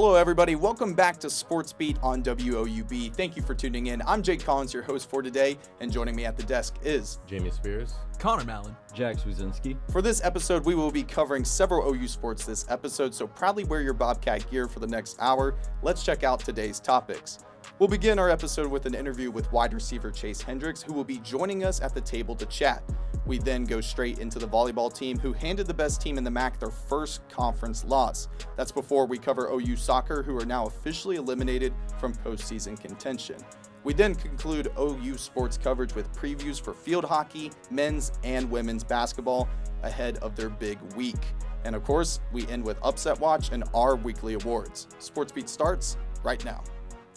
Hello, everybody. Welcome back to SportsBeat on WOUB. Thank you for tuning in. I'm Jake Collins, your host for today, and joining me at the desk is Jamey Spears, Conor, Mallonn, Zwiezinski. For this episode, we will be covering several OU sports this episode, so proudly wear your Bobcat gear for the next hour. Let's check out today's topics. We'll begin our episode with an interview with wide receiver Chase Hendricks, who will be joining us at the table to chat. We then go straight into the volleyball team, who handed the best team in the MAC their first conference loss. That's before we cover OU soccer, who are now officially eliminated from postseason contention. We then conclude OU sports coverage with previews for field hockey, men's and women's basketball ahead of their big week. And of course, we end with Upset Watch and our weekly awards. SportsBeat starts right now.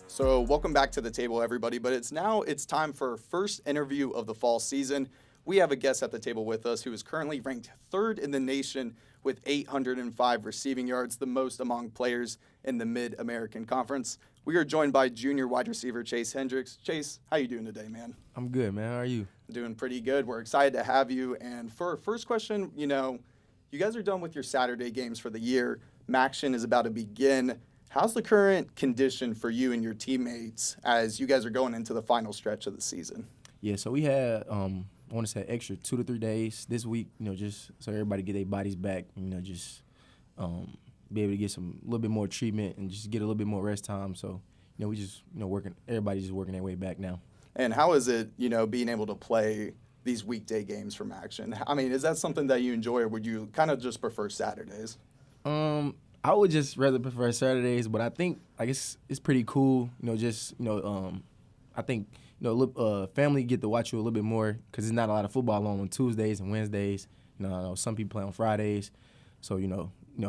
So welcome back to the table, everybody. But it's time for our first interview of the fall season. We have a guest at the table with us who is currently ranked third in the nation with 805 receiving yards, the most among players in the Mid-American Conference. We are joined by junior wide receiver Chase Hendricks. Chase, how you doing today, man? I'm good, man. How are you? Doing pretty good. We're excited to have you. And for our first question, you guys are done with your Saturday games for the year. MACtion is about to begin. How's the current condition for you and your teammates as you guys are going into the final stretch of the season? Yeah, so we had I want to say extra 2 to 3 days this week, just so everybody get their bodies back, just be able to get a little bit more treatment and just get a little bit more rest time. So, we just, working, everybody's just working their way back now. And how is it, being able to play these weekday games from MACtion? I mean, is that something that you enjoy, or would you kind of just prefer Saturdays? I would just rather prefer Saturdays, but I think it's pretty cool, I think family get to watch you a little bit more because there's not a lot of football on Tuesdays and Wednesdays. Some people play on Fridays, so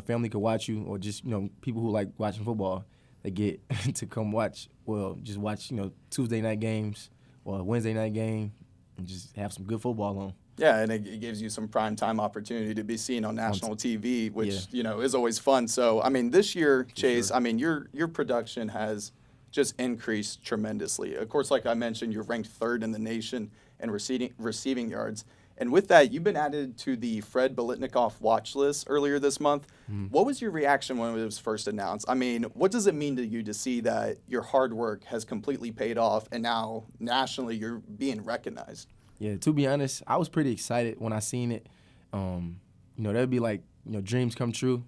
family could watch you, or just people who like watching football, they get to come watch. Well, just watch Tuesday night games or Wednesday night game and just have some good football on. Yeah, and it gives you some prime time opportunity to be seen on national TV, which is always fun. So I mean, this year, Chase, sure. I mean your production has just increased tremendously. Of course, like I mentioned, you're ranked third in the nation in receiving yards. And with that, you've been added to the Fred Biletnikoff watch list earlier this month. What was your reaction when it was first announced? I mean, what does it mean to you to see that your hard work has completely paid off and now nationally you're being recognized? Yeah, to be honest, I was pretty excited when I seen it. That'd be like, dreams come true.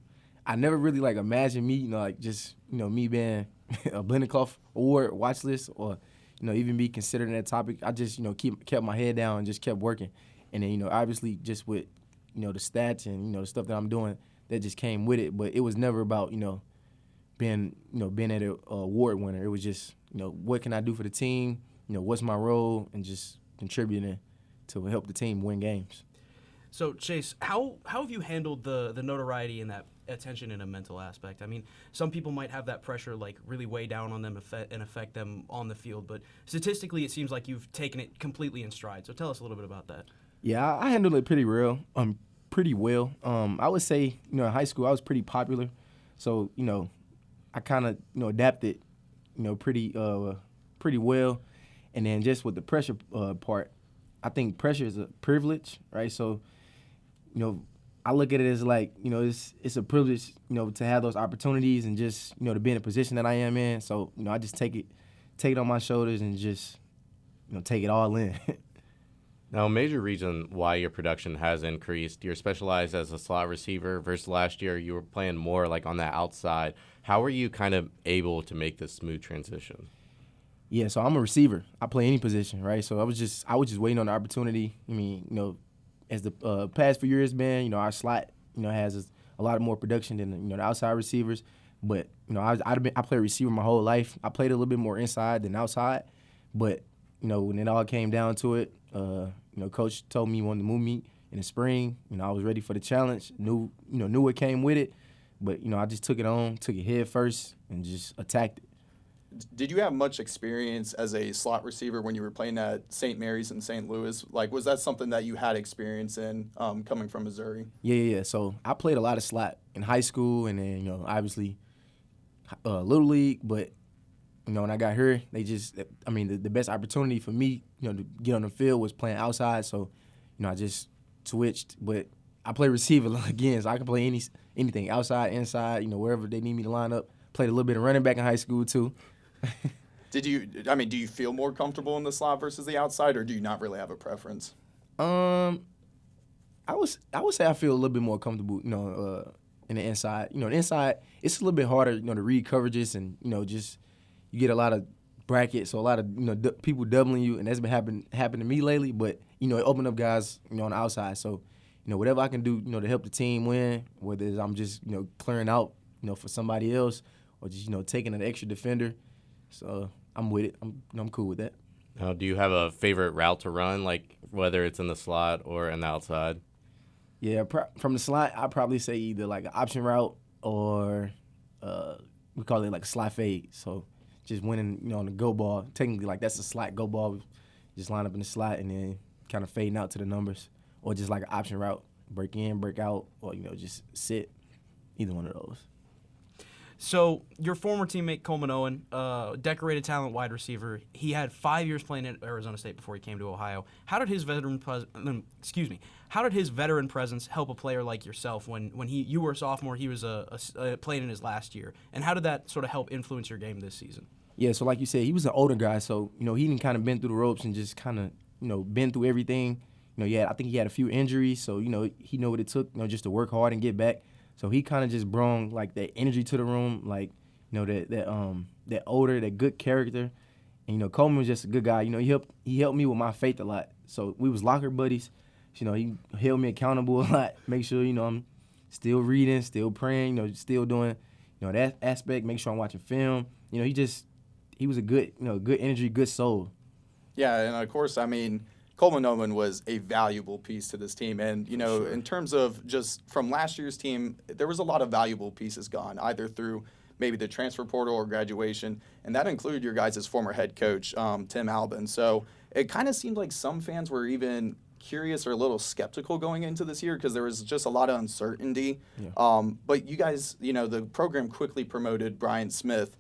I never really imagined me, me being a Biletnikoff Award watch list, or even be considered in that topic. I just kept my head down and just kept working, and then obviously just with the stats and the stuff that I'm doing, that just came with it. But it was never about being at an award winner. It was just what can I do for the team, what's my role, and just contributing to help the team win games. So, Chase, how have you handled the notoriety and that attention in a mental aspect? I mean, some people might have that pressure really weigh down on them and affect them on the field, but statistically it seems like you've taken it completely in stride. So tell us a little bit about that. Yeah, I handled it pretty well. I would say, in high school I was pretty popular. So, I kind of, adapted, pretty well. And then just with the pressure part, I think pressure is a privilege, right? So, I look at it as it's a privilege, to have those opportunities and just, to be in a position that I am in. So, I just take it on my shoulders and just, take it all in. Now, a major reason why your production has increased, you're specialized as a slot receiver versus last year you were playing more on the outside. How were you kind of able to make this smooth transition? Yeah, so I'm a receiver. I play any position, right? So I was just waiting on the opportunity. I mean, as the past few years been, our slot, has a lot more production than the outside receivers. But I played receiver my whole life. I played a little bit more inside than outside. But when it all came down to it, coach told me he wanted to move me in the spring. I was ready for the challenge. Knew what came with it. But I just took it head first, and just attacked it. Did you have much experience as a slot receiver when you were playing at St. Mary's in St. Louis? Was that something that you had experience in coming from Missouri? Yeah. So I played a lot of slot in high school, and then, obviously, Little League. But, when I got here, the best opportunity for me, to get on the field was playing outside. So, I just switched. But I play receiver again, so I can play anything, outside, inside, wherever they need me to line up. played a little bit of running back in high school too. Do you feel more comfortable in the slot versus the outside, or do you not really have a preference? I would say I feel a little bit more comfortable, in the inside. The inside, it's a little bit harder, to read coverages and, just you get a lot of brackets, so a lot of, people doubling you, and that's been happening to me lately. But, it opened up guys, on the outside. So, whatever I can do, to help the team win, whether it's I'm just, clearing out, for somebody else or just, taking an extra defender. So I'm with it. I'm cool with that. Now, do you have a favorite route to run, like whether it's in the slot or in the outside? Yeah, from the slot, I'd probably say either like an option route or we call it like a slot fade. So just winning, on the go ball. Technically, like that's a slot go ball. Just line up in the slot and then kind of fading out to the numbers. Or just like an option route, break in, break out, or, just sit. Either one of those. So your former teammate Coleman Owen, decorated talent wide receiver, he had 5 years playing at Arizona State before he came to Ohio. How did his veteran presence help a player like yourself when you were a sophomore, he was playing in his last year, and how did that sort of help influence your game this season? Yeah, so like you said, he was an older guy, so he didn't kind of been through the ropes and just kind of been through everything. I think he had a few injuries, so he knew what it took, just to work hard and get back. So he kind of just brought like that energy to the room, like that older, that good character. And Coleman was just a good guy. He helped me with my faith a lot. So we was locker buddies. He held me accountable a lot. Make sure I'm still reading, still praying. Still doing that aspect. Make sure I'm watching film. He was a good good energy, good soul. Yeah, and of course, Coleman Owen was a valuable piece to this team. And, Sure. in terms of just from last year's team, there was a lot of valuable pieces gone, either through maybe the transfer portal or graduation. And that included your guys' former head coach, Tim Albin. So it kind of seemed like some fans were even curious or a little skeptical going into this year because there was just a lot of uncertainty. Yeah. But you guys, the program quickly promoted Brian Smith,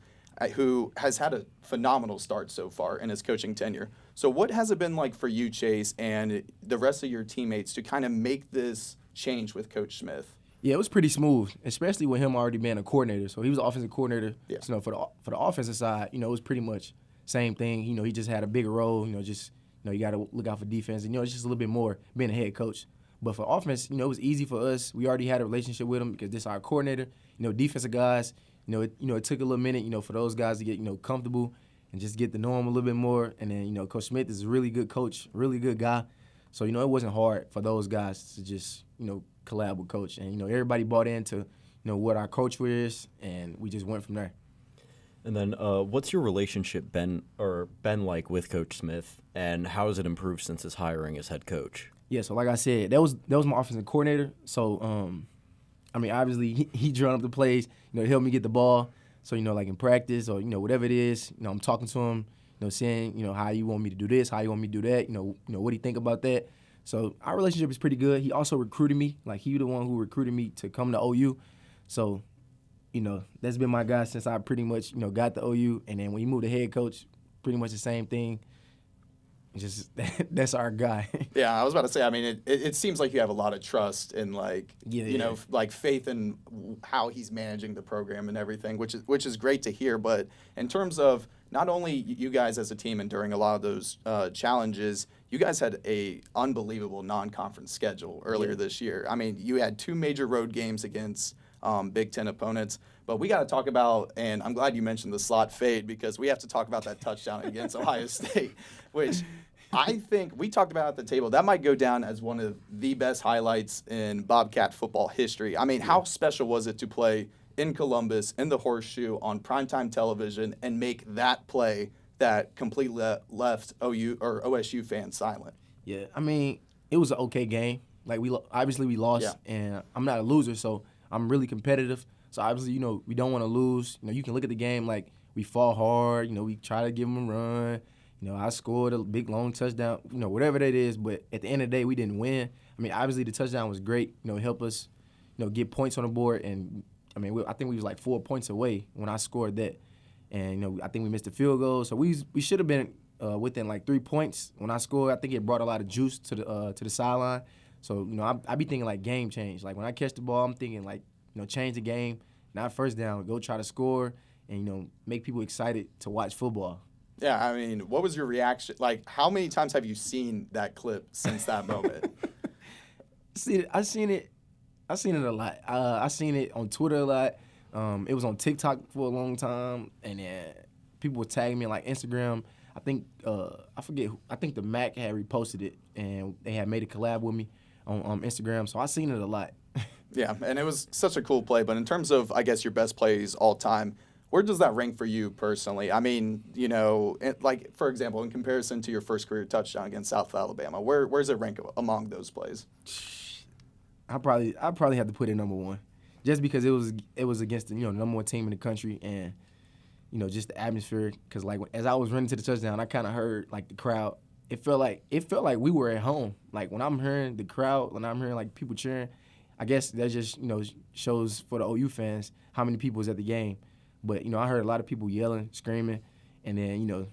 who has had a phenomenal start so far in his coaching tenure. So what has it been like for you, Chase, and the rest of your teammates to kind of make this change with Coach Smith? Yeah, it was pretty smooth, especially with him already being a coordinator. So he was an offensive coordinator. Yeah. So for the offensive side, it was pretty much same thing. He just had a bigger role. You got to look out for defense, and it's just a little bit more being a head coach. But for offense, it was easy for us. We already had a relationship with him because this is our coordinator. Defensive guys. It took a little minute, for those guys to get, comfortable and just get to know him a little bit more. And then, Coach Smith is a really good coach, really good guy. So, it wasn't hard for those guys to just, collab with Coach. And, everybody bought into, what our coach was, and we just went from there. And then what's your relationship been like with Coach Smith, and how has it improved since his hiring as head coach? Yeah, so like I said, that was my offensive coordinator. So, obviously he drawn up the plays, to help me get the ball. So, like in practice or, whatever it is, I'm talking to him, saying, how you want me to do this, how you want me to do that, what do you think about that? So our relationship is pretty good. He also recruited me. Like, he the one who recruited me to come to OU. So, that's been my guy since I pretty much, got the OU. And then when he moved to head coach, pretty much the same thing. Just that's our guy. Yeah, I was about to say, it seems like you have a lot of trust and like faith in how he's managing the program and everything, which is great to hear. But in terms of not only you guys as a team enduring a lot of those challenges, you guys had a unbelievable non-conference schedule earlier this year. You had 2 major road games against Big Ten opponents. But we got to talk about, and I'm glad you mentioned the slot fade, because we have to talk about that touchdown against Ohio State, which I think we talked about at the table. That might go down as one of the best highlights in Bobcat football history. How special was it to play in Columbus, in the Horseshoe, on primetime television, and make that play that completely left OU or OSU fans silent? Yeah, it was an okay game. Like, we lost, and I'm not a loser, so I'm really competitive. So obviously, we don't want to lose. You can look at the game like we fought hard. We try to give them a run. I scored a big long touchdown. Whatever that is. But at the end of the day, we didn't win. Obviously the touchdown was great. It helped us, get points on the board. And I think we was like 4 points away when I scored that. And I think we missed a field goal. So we should have been within like 3 points when I scored. I think it brought a lot of juice to the sideline. So I be thinking like game change. Like when I catch the ball, I'm thinking like change the game. not first down, go try to score and, you know, make people excited to watch football. Yeah, I mean, what was your reaction? Like, how many times have you seen that clip since that moment? I seen it a lot. I seen it on Twitter a lot. It was on TikTok for a long time, and then people were tagging me on like Instagram. I think I forget. I think the Mac had reposted it, and they had made a collab with me on Instagram. So I seen it a lot. Yeah, and it was such a cool play. But in terms of, I guess, your best plays all time, where does that rank for you personally? I mean, you know, like, for example, in comparison to your first career touchdown against South Alabama, where's it rank among those plays? I probably have to put it number one, just because it was against the, you know, number one team in the country, and, you know, just the atmosphere. Because like as I was running to the touchdown, I kind of heard like the crowd. It felt like we were at home. Like when I'm hearing the crowd, when I'm hearing like people cheering, I guess that just, you know, shows for the OU fans how many people was at the game. But, you know, I heard a lot of people yelling, screaming, and then, you know,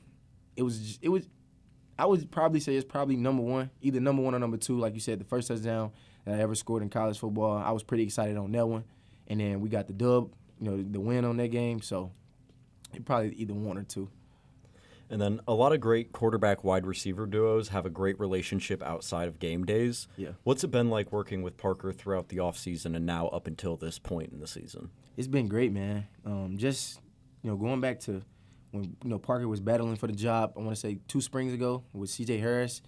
I would probably say it's probably number one, either number one or number two. Like you said, the first touchdown that I ever scored in college football, I was pretty excited on that one. And then we got the dub, you know, the win on that game. So it probably either one or two. And then a lot of great quarterback-wide receiver duos have a great relationship outside of game days. Yeah. What's it been like working with Parker throughout the offseason and now up until this point in the season? It's been great, man. Just, you know, going back to when, you know, Parker was battling for the job, I want to say 2 springs ago with C.J. Harris.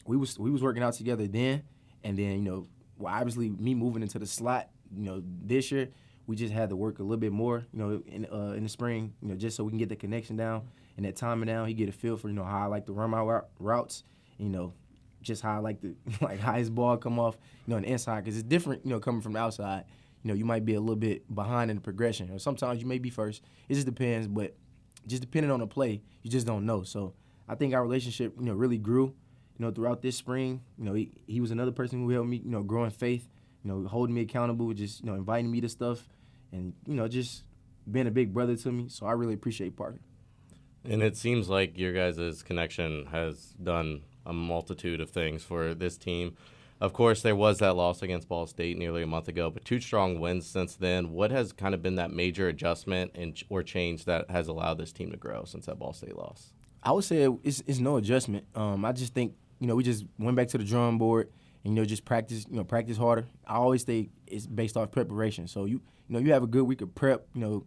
We was working out together then, and then, you know, well, obviously me moving into the slot, you know, this year, we just had to work a little bit more, you know, in the spring, you know, just so we can get the connection down and that timing down. He get a feel for, you know, how I like to run my routes, you know, just how I like to, like, how his ball come off, you know, on the inside, because it's different, you know, coming from the outside. You know, you might be a little bit behind in the progression, or sometimes you may be first. It just depends, but just depending on the play, you just don't know. So I think our relationship, you know, really grew, you know, throughout this spring. You know, he was another person who helped me, you know, grow in faith, you know, holding me accountable, just, you know, inviting me to stuff, and, you know, just being a big brother to me. So I really appreciate Parker. And it seems like your guys' connection has done a multitude of things for this team. Of course, there was that loss against Ball State nearly a month ago, but 2 strong wins since then. What has kind of been that major adjustment or change that has allowed this team to grow since that Ball State loss? I would say it's no adjustment. I just think, you know, we just went back to the drawing board and, you know, just practice harder. I always say it's based off preparation. So, you know, you have a good week of prep, you know,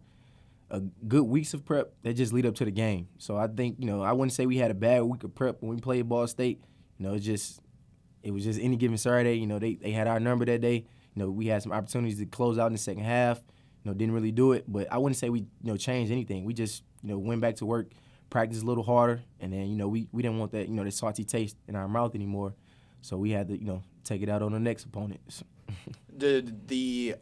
a good weeks of prep that just lead up to the game. So I think, you know, I wouldn't say we had a bad week of prep when we played Ball State. You know, it was just any given Saturday. You know, they had our number that day. You know, we had some opportunities to close out in the second half. You know, didn't really do it. But I wouldn't say we, you know, changed anything. We just, you know, went back to work, practiced a little harder, and then, you know, we didn't want that, you know, the salty taste in our mouth anymore. So we had to, you know, take it out on the next opponent. Did the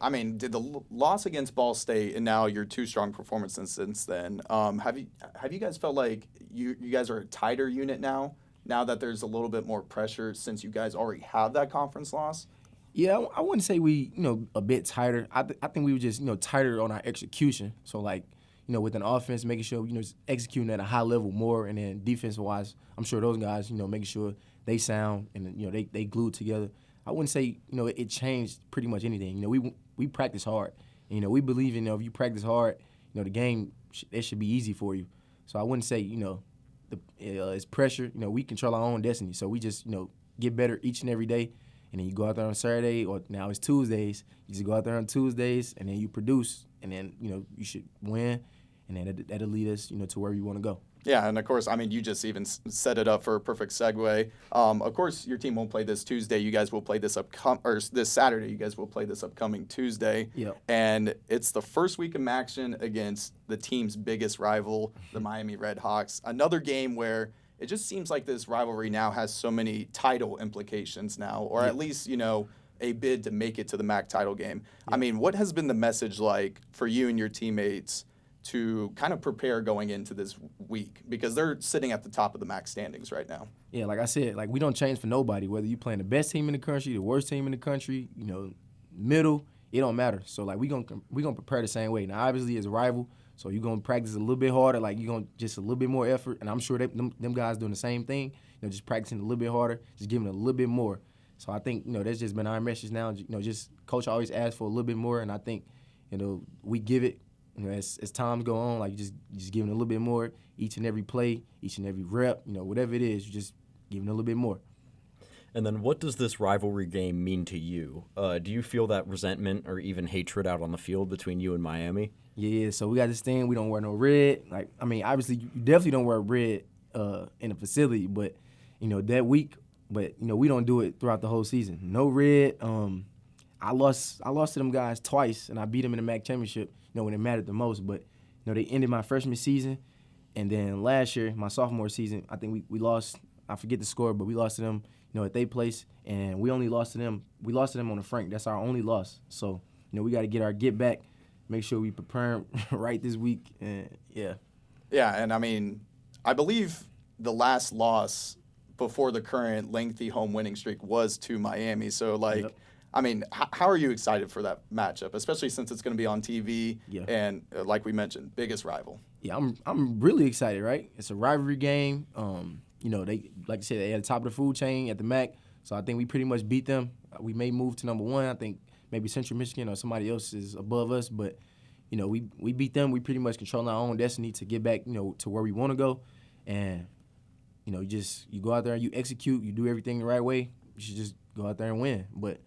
loss against Ball State and now your 2 strong performances since then, have you guys felt like you guys are a tighter unit now that there's a little bit more pressure since you guys already have that conference loss? Yeah, I wouldn't say we, you know, a bit tighter. I think we were just, you know, tighter on our execution. So, like, you know, with an offense, making sure, you know, just executing at a high level more, and then defense-wise, I'm sure those guys, you know, making sure they sound and, you know, they glued together. I wouldn't say, you know, it changed pretty much anything. You know, we practice hard. And, you know, we believe, you know, if you practice hard, you know, the game, it should be easy for you. So I wouldn't say, you know, it's pressure. You know, we control our own destiny. So we just, you know, get better each and every day. And then you go out there on Saturday, or now it's Tuesdays. You just go out there on Tuesdays, and then you produce. And then, you know, you should win. And then that'll lead us, you know, to where you want to go. Yeah, and of course, I mean, you just even set it up for a perfect segue. Of course, your team won't play this Tuesday. You guys will play this this Saturday. You guys will play this upcoming Tuesday. Yep. And it's the first week of action against the team's biggest rival, the Miami Redhawks. Another game where it just seems like this rivalry now has so many title implications now, or at least, you know, a bid to make it to the MAC title game. Yep. I mean, what has been the message like for you and your teammates to kind of prepare going into this week, because they're sitting at the top of the MAC standings right now? Yeah, like I said, like, we don't change for nobody, whether you playing the best team in the country, the worst team in the country, you know, middle, it don't matter. So, like, we gonna prepare the same way. Now, obviously, as a rival, so you're gonna practice a little bit harder, like, you're gonna just a little bit more effort, and I'm sure them guys doing the same thing, you know, just practicing a little bit harder, just giving a little bit more. So I think, you know, that's just been our message now. You know, just coach always asks for a little bit more, and I think, we give it. As time go on, like just giving a little bit more each and every play, each and every rep. Whatever it is, just giving a little bit more. And then what does this rivalry game mean to you? Do you feel that resentment or even hatred out on the field between you and Miami? Yeah, so we got this thing. We don't wear no red. Obviously, you definitely don't wear red in the facility, but, that week. But, we don't do it throughout the whole season. No red. I lost to them guys twice, and I beat them in the MAC championship, when it mattered the most. But, they ended my freshman season. And then last year, my sophomore season, I think we lost. I forget the score, but we lost to them, at their place. And we only lost to them. We lost to them on the Frank. That's our only loss. So, we got to get our get back, make sure we prepare right this week. And, yeah. Yeah, and I believe the last loss before the current lengthy home winning streak was to Miami. So, Yep. How are you excited for that matchup, especially since it's going to be on TV Yeah. and, like we mentioned, biggest rival? Yeah, I'm really excited, right? It's a rivalry game. They, like I said, they at the top of the food chain at the MAC, so I think we pretty much beat them. We may move to number one. I think maybe Central Michigan or somebody else is above us, but, we beat them. We pretty much control our own destiny to get back, to where we want to go. And, you go out there and you execute, you do everything the right way. You should just go out there and win. But,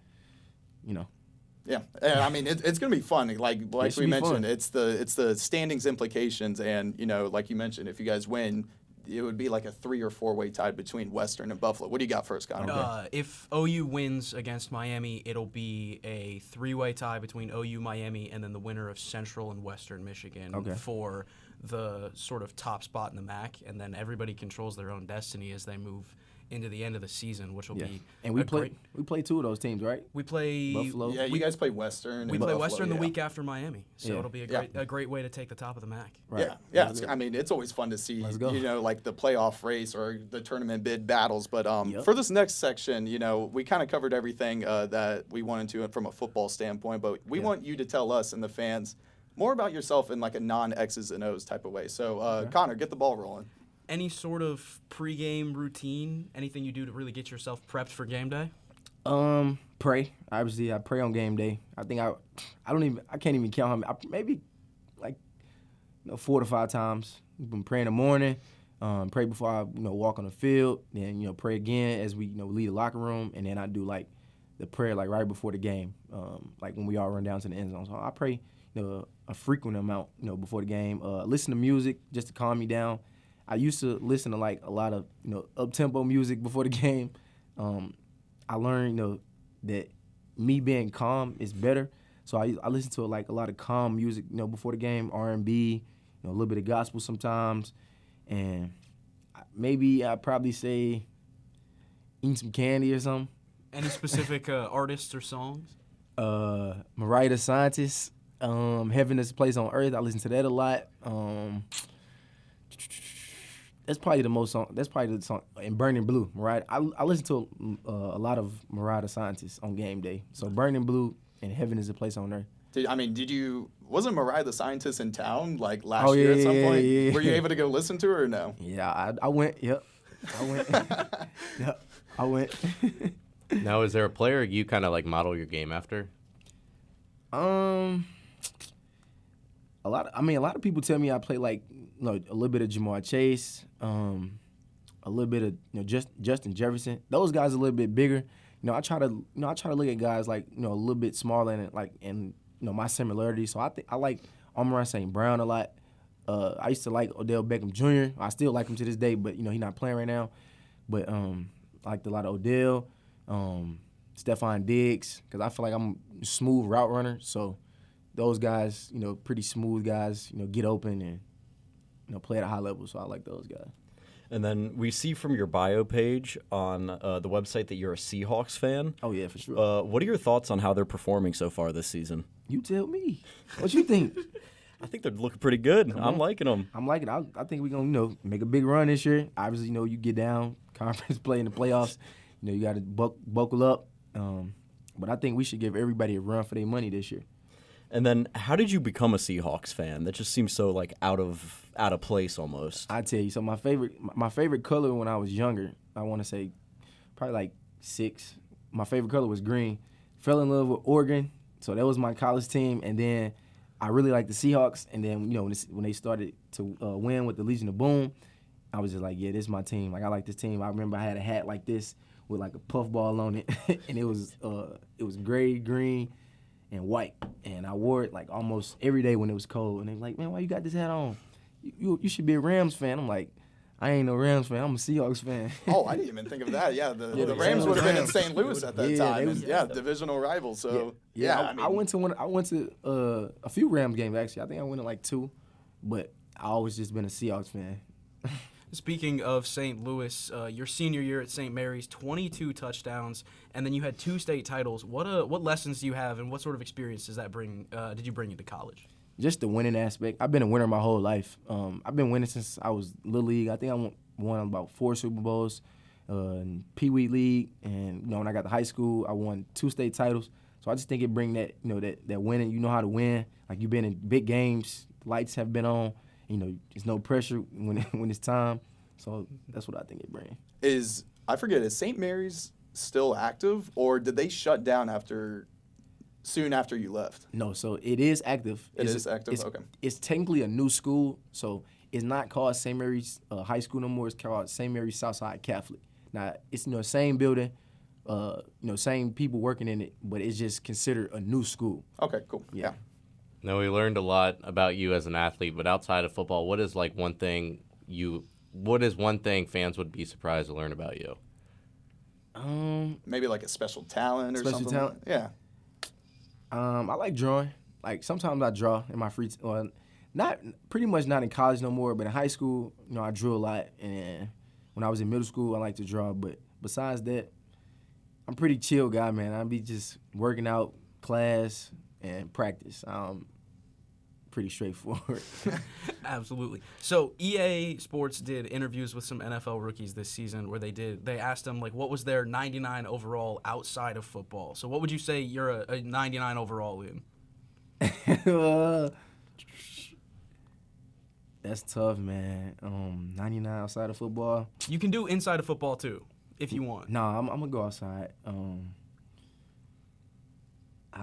Yeah, and it's going to be fun. Like we mentioned, fun. it's the standings implications, and like you mentioned, if you guys win, it would be like a 3 or 4-way tie between Western and Buffalo. What do you got first, Conor? If OU wins against Miami, it'll be a 3-way tie between OU, Miami, and then the winner of Central and Western Michigan for the sort of top spot in the MAC, and then everybody controls their own destiny as they move into the end of the season, which will be and we play 2 of those teams, right? We play Buffalo. Yeah, you guys play Western. We and play Buffalo, Western the yeah. week after Miami, so Yeah. it'll be a great way to take the top of the MAC. Right. Yeah. It's always fun to see, Let's go. like the playoff race or the tournament bid battles. But Yep. for this next section, we kind of covered everything that we wanted to from a football standpoint. But we want you to tell us and the fans more about yourself in like a non-X's and O's type of way. So, Conor, get the ball rolling. Any sort of pregame routine, anything you do to really get yourself prepped for game day? Pray. Obviously, I pray on game day. I think I can't even count how many. Maybe like 4 to 5 times. I've been praying in the morning. Pray before I walk on the field. Then pray again as we leave the locker room, and then I do like the prayer like right before the game, like when we all run down to the end zone. So I pray a frequent amount before the game. Listen to music just to calm me down. I used to listen to like a lot of up-tempo music before the game. I learned that me being calm is better. So I listen to like a lot of calm music before the game, R&B, a little bit of gospel sometimes, and maybe I'd probably say eating some candy or something. Any specific artists or songs? Mariah the Scientist, Heaven is a Place on Earth. I listen to that a lot. That's probably the most song. That's probably the song. And Burning Blue, Mariah. I listen to a lot of Mariah the Scientist on game day. So Burning Blue and Heaven is a Place on Earth. Wasn't Mariah the Scientist in town like last year at some point? Yeah. Were you able to go listen to her or no? Yeah, I went. Yep, I went. Yep, I went. Now, is there a player you kind of like model your game after? A lot of people tell me I play like a little bit of Jamar Chase, a little bit of Justin Jefferson. Those guys are a little bit bigger. I try to look at guys like a little bit smaller and my similarities. So I like Amon-Ra St. Brown a lot. I used to like Odell Beckham Jr. I still like him to this day, but he's not playing right now. But I liked a lot of Odell, Stephon Diggs, because I feel like I'm a smooth route runner. So those guys, pretty smooth guys, get open and play at a high level. So I like those guys. And then we see from your bio page on the website that you're a Seahawks fan. Oh, yeah, for sure. What are your thoughts on how they're performing so far this season? You tell me. What you think? I think they're looking pretty good. I'm liking them. I'm liking it. I think we're going to, make a big run this year. Obviously, you get down, conference play in the playoffs. You got to buckle up. But I think we should give everybody a run for their money this year. And then how did you become a Seahawks fan? That just seems so like out of place almost. I tell you, so my favorite color when I was younger, I want to say probably like 6. My favorite color was green. Fell in love with Oregon, so that was my college team. And then I really like the Seahawks, and then when they started to win with the Legion of Boom, I was just like, yeah, this is my team. Like I like this team. I remember I had a hat like this with like a puffball on it, and it was gray, green, and white, and I wore it like almost every day when it was cold. And they were like, man, why you got this hat on? You should be a Rams fan. I'm like, I ain't no Rams fan. I'm a Seahawks fan. Oh, I didn't even think of that. Yeah, the the Rams would have been in Rams. St. Louis at that Yeah, time. they was- And, divisional rivals. So I I went to a few Rams games actually. I think I went to like 2, but I always just been a Seahawks fan. Speaking of St. Louis, your senior year at St. Mary's, 22 touchdowns, and then you had 2 state titles. What lessons do you have, and what sort of experience does that bring? Did you bring into college? Just the winning aspect. I've been a winner my whole life. I've been winning since I was little league. I think I won about 4 Super Bowls, in Pee Wee League, and when I got to high school, I won 2 state titles. So I just think it bring that that winning. You know how to win. Like you've been in big games, lights have been on. There's no pressure when it's time. So that's what I think it brings. is St. Mary's still active, or did they shut down soon after you left? No, so it is active. It is active? Okay. It's technically a new school, so it's not called St. Mary's High School no more. It's called St. Mary's Southside Catholic. Now, it's same building, same people working in it, but it's just considered a new school. Okay, cool. Yeah. Now, we learned a lot about you as an athlete, but outside of football, what is one thing fans would be surprised to learn about you? Maybe like a special talent or Special something. talent? Yeah. I like drawing. Like sometimes I draw in my free time. Well, pretty much not in college no more, but in high school, I drew a lot. And when I was in middle school, I like to draw. But besides that, I'm a pretty chill guy, man. I be just working out, class, and practice. Pretty straightforward. Absolutely. So EA Sports did interviews with some NFL rookies this season where they asked them what was their 99 overall outside of football. So what would you say you're a 99 overall in? That's tough, man. 99 outside of football. You can do inside of football too, if you want. Nah, I'm gonna go outside. I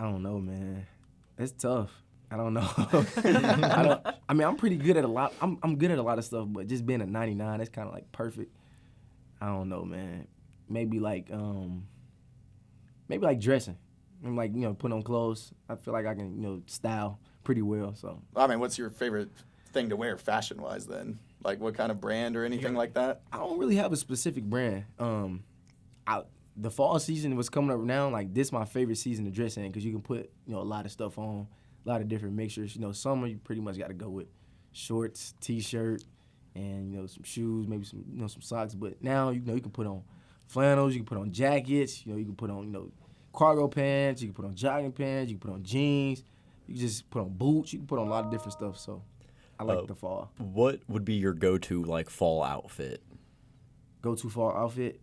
don't know, man. It's tough. I don't know. I'm pretty good at a lot. I'm good at a lot of stuff, but just being a 99, that's kind of perfect. I don't know, man. Maybe dressing. I'm putting on clothes. I feel like I can, style pretty well. So. What's your favorite thing to wear fashion-wise then? Like what kind of brand or anything like that? I don't really have a specific brand. The fall season was coming up now. This is my favorite season to dress in because you can put, a lot of stuff on. A lot of different mixtures. Summer you pretty much got to go with shorts, t-shirt, and some shoes, maybe some some socks. But now you can put on flannels, you can put on jackets, you can put on cargo pants, you can put on jogging pants, you can put on jeans, you can just put on boots, you can put on a lot of different stuff. So I like the fall. What would be your go-to fall outfit? Go-to fall outfit?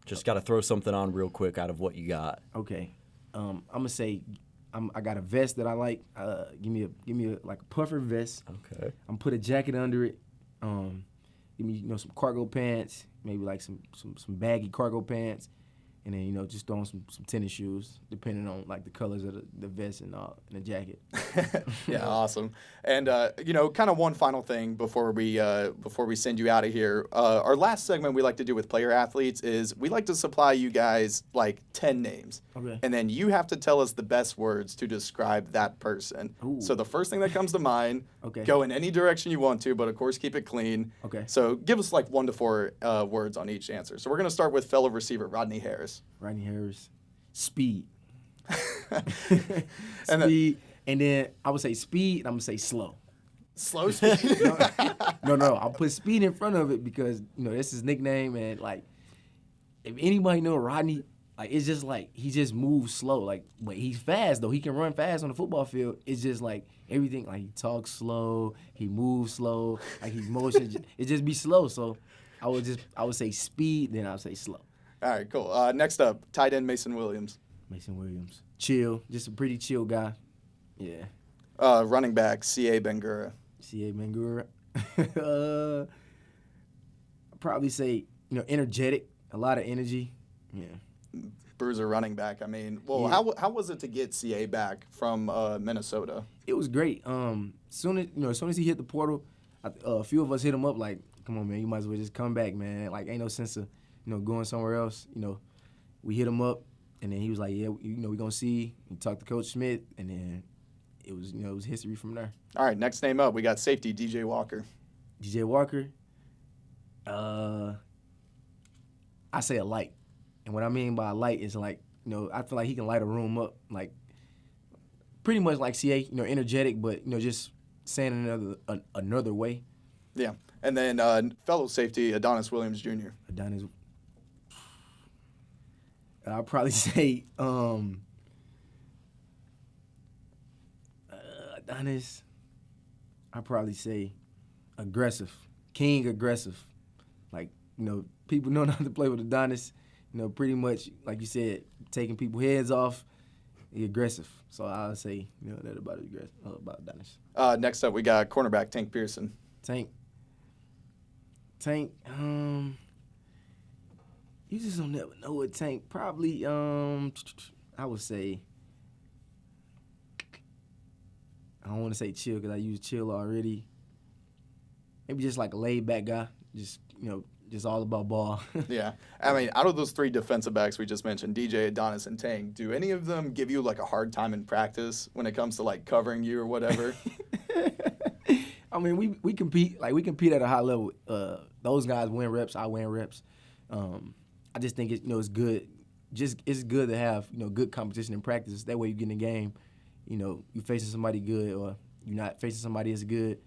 Just got to throw something on real quick out of what you got. Okay, I'm gonna say. I got a vest that I like. Give me a puffer vest. Okay. I'm put a jacket under it. Give me some cargo pants, maybe some baggy cargo pants, and then just throw on some tennis shoes, depending on the colors of the vest and the jacket. Yeah, awesome. And kind of one final thing before we send you out of here. Our last segment we like to do with player athletes is we like to supply you guys 10 names. Okay. And then you have to tell us the best words to describe that person. Ooh. So the first thing that comes to mind, Okay. go in any direction you want to, but of course keep it clean. Okay. So give us 1 to 4 words on each answer. So we're going to start with fellow receiver Rodney Harris. Rodney Harris, speed. And Speed, and then I would say speed, and I'm gonna say slow. Slow speed. No, I'll put speed in front of it because that's his nickname, and if anybody know Rodney, it's just he just moves slow, but he's fast though. He can run fast on the football field. It's just everything, he talks slow, he moves slow, his motion, it just be slow. So I would say speed, then I would say slow. All right, cool. Next up, tight end Mason Williams. Mason Williams, chill, just a pretty chill guy. Yeah. Running back C.A. Bangura. C.A. Bangura. I'd probably say, energetic, a lot of energy. Yeah. bruiser running back. I mean, well, Yeah. how was it to get CA back from Minnesota? It was great. Soon as he hit the portal, a few of us hit him up like, "Come on, man, you might as well just come back, man. Like, ain't no sense of going somewhere else." We hit him up, and then he was like, "Yeah, we gonna see." He talked to Coach Schmitt, and then it was history from there. All right, next name up, we got safety DJ Walker. DJ Walker, I say a light, and what I mean by a light is like, I feel like he can light a room up, like pretty much like CA, energetic, but just saying another way. Yeah, and then fellow safety Adonis Williams Jr. Adonis, I'll probably say Adonis. I'll probably say aggressive, king aggressive. Like people know not to play with Adonis. Pretty much like you said, taking people's heads off. He aggressive. So I'll say that about Adonis. Next up, we got cornerback Tank Pearson. Tank. You just don't never know what Tank. Probably, I would say, I don't want to say chill because I use chill already. Maybe just like a laid back guy. Just, just all about ball. Yeah. I mean, out of those three defensive backs we just mentioned, DJ, Adonis, and Tank, do any of them give you like a hard time in practice when it comes to like covering you or whatever? I mean, we compete. Like, we compete at a high level. Those guys win reps. I win reps. I just think it's good. It's good to have good competition in practice. That way you get in the game. You facing somebody good, or you're not facing somebody as good.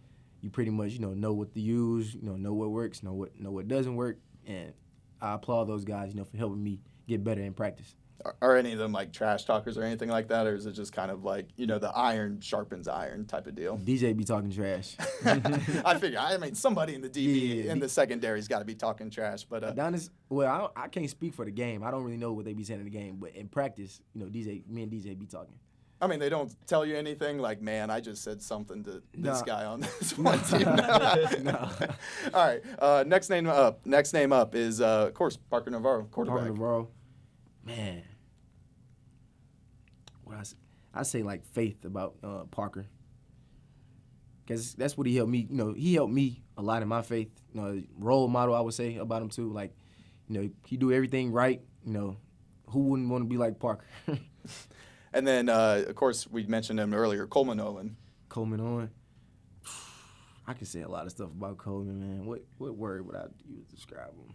You pretty much know what to use. Know what works. Know what doesn't work. And I applaud those guys for helping me get better in practice. Are any of them like trash talkers or anything like that, or is it just kind of like the iron sharpens iron type of deal? DJ be talking trash. I figure. I mean, somebody in the DB Yeah. in the secondary's got to be talking trash. But Adonis, well, I can't speak for the game. I don't really know what they be saying in the game, but in practice, me and DJ be talking. I mean, they don't tell you anything like, "Man, I just said something to this Nah. guy on this one team." No. All right. Next name up is of course Parker Navarro, quarterback. Parker Navarro, man. What I say like faith about Parker, because that's what he helped me. He helped me a lot in my faith. Role model I would say about him too. Like, he do everything right. Who wouldn't want to be like Parker? And then of course we mentioned him earlier, Coleman Owen. Coleman Owen. I can say a lot of stuff about Coleman, man. What word would I use to describe him?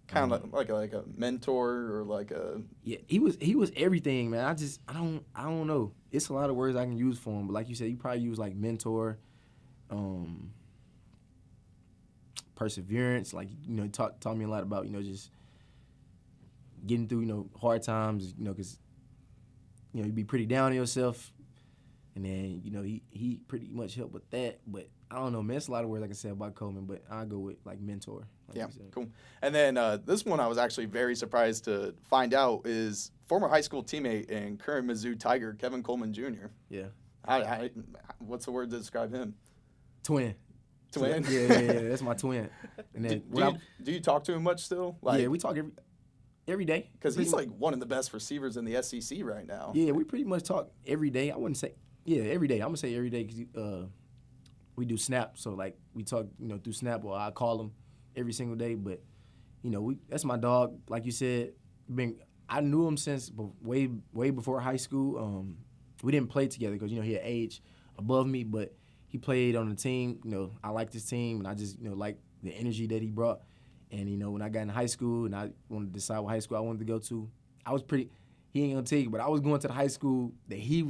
Kind of like a mentor or like a. Yeah, he was everything, man. I don't know. It's a lot of words I can use for him, but like you said, you probably use like mentor, perseverance. Like taught me a lot about just getting through hard times. Because you be pretty down on yourself, and then he pretty much helped with that. But I don't know, man. It's a lot of words I can say about Coleman, but I'll go with like mentor. Like Yeah, you said. cool. And then this one I was actually very surprised to find out is former high school teammate and current Mizzou Tiger, Kevin Coleman Jr. Yeah. What's the word to describe him? Twin. Twin? Yeah, that's my twin. And then Do you talk to him much still? yeah, we talk every day. Because he's like one of the best receivers in the SEC right now. Yeah, we pretty much talk every day. I wouldn't say every day. I'm gonna say every day because we do Snap, so like we talk through Snap, or I call him every single day. But that's my dog. Like you said, I knew him since way before high school. We didn't play together because he had age above me, but he played on the team. I liked his team, and I just liked the energy that he brought. And when I got in high school and I wanted to decide what high school I wanted to go to, I was pretty. He ain't gonna tell you, but I was going to the high school that he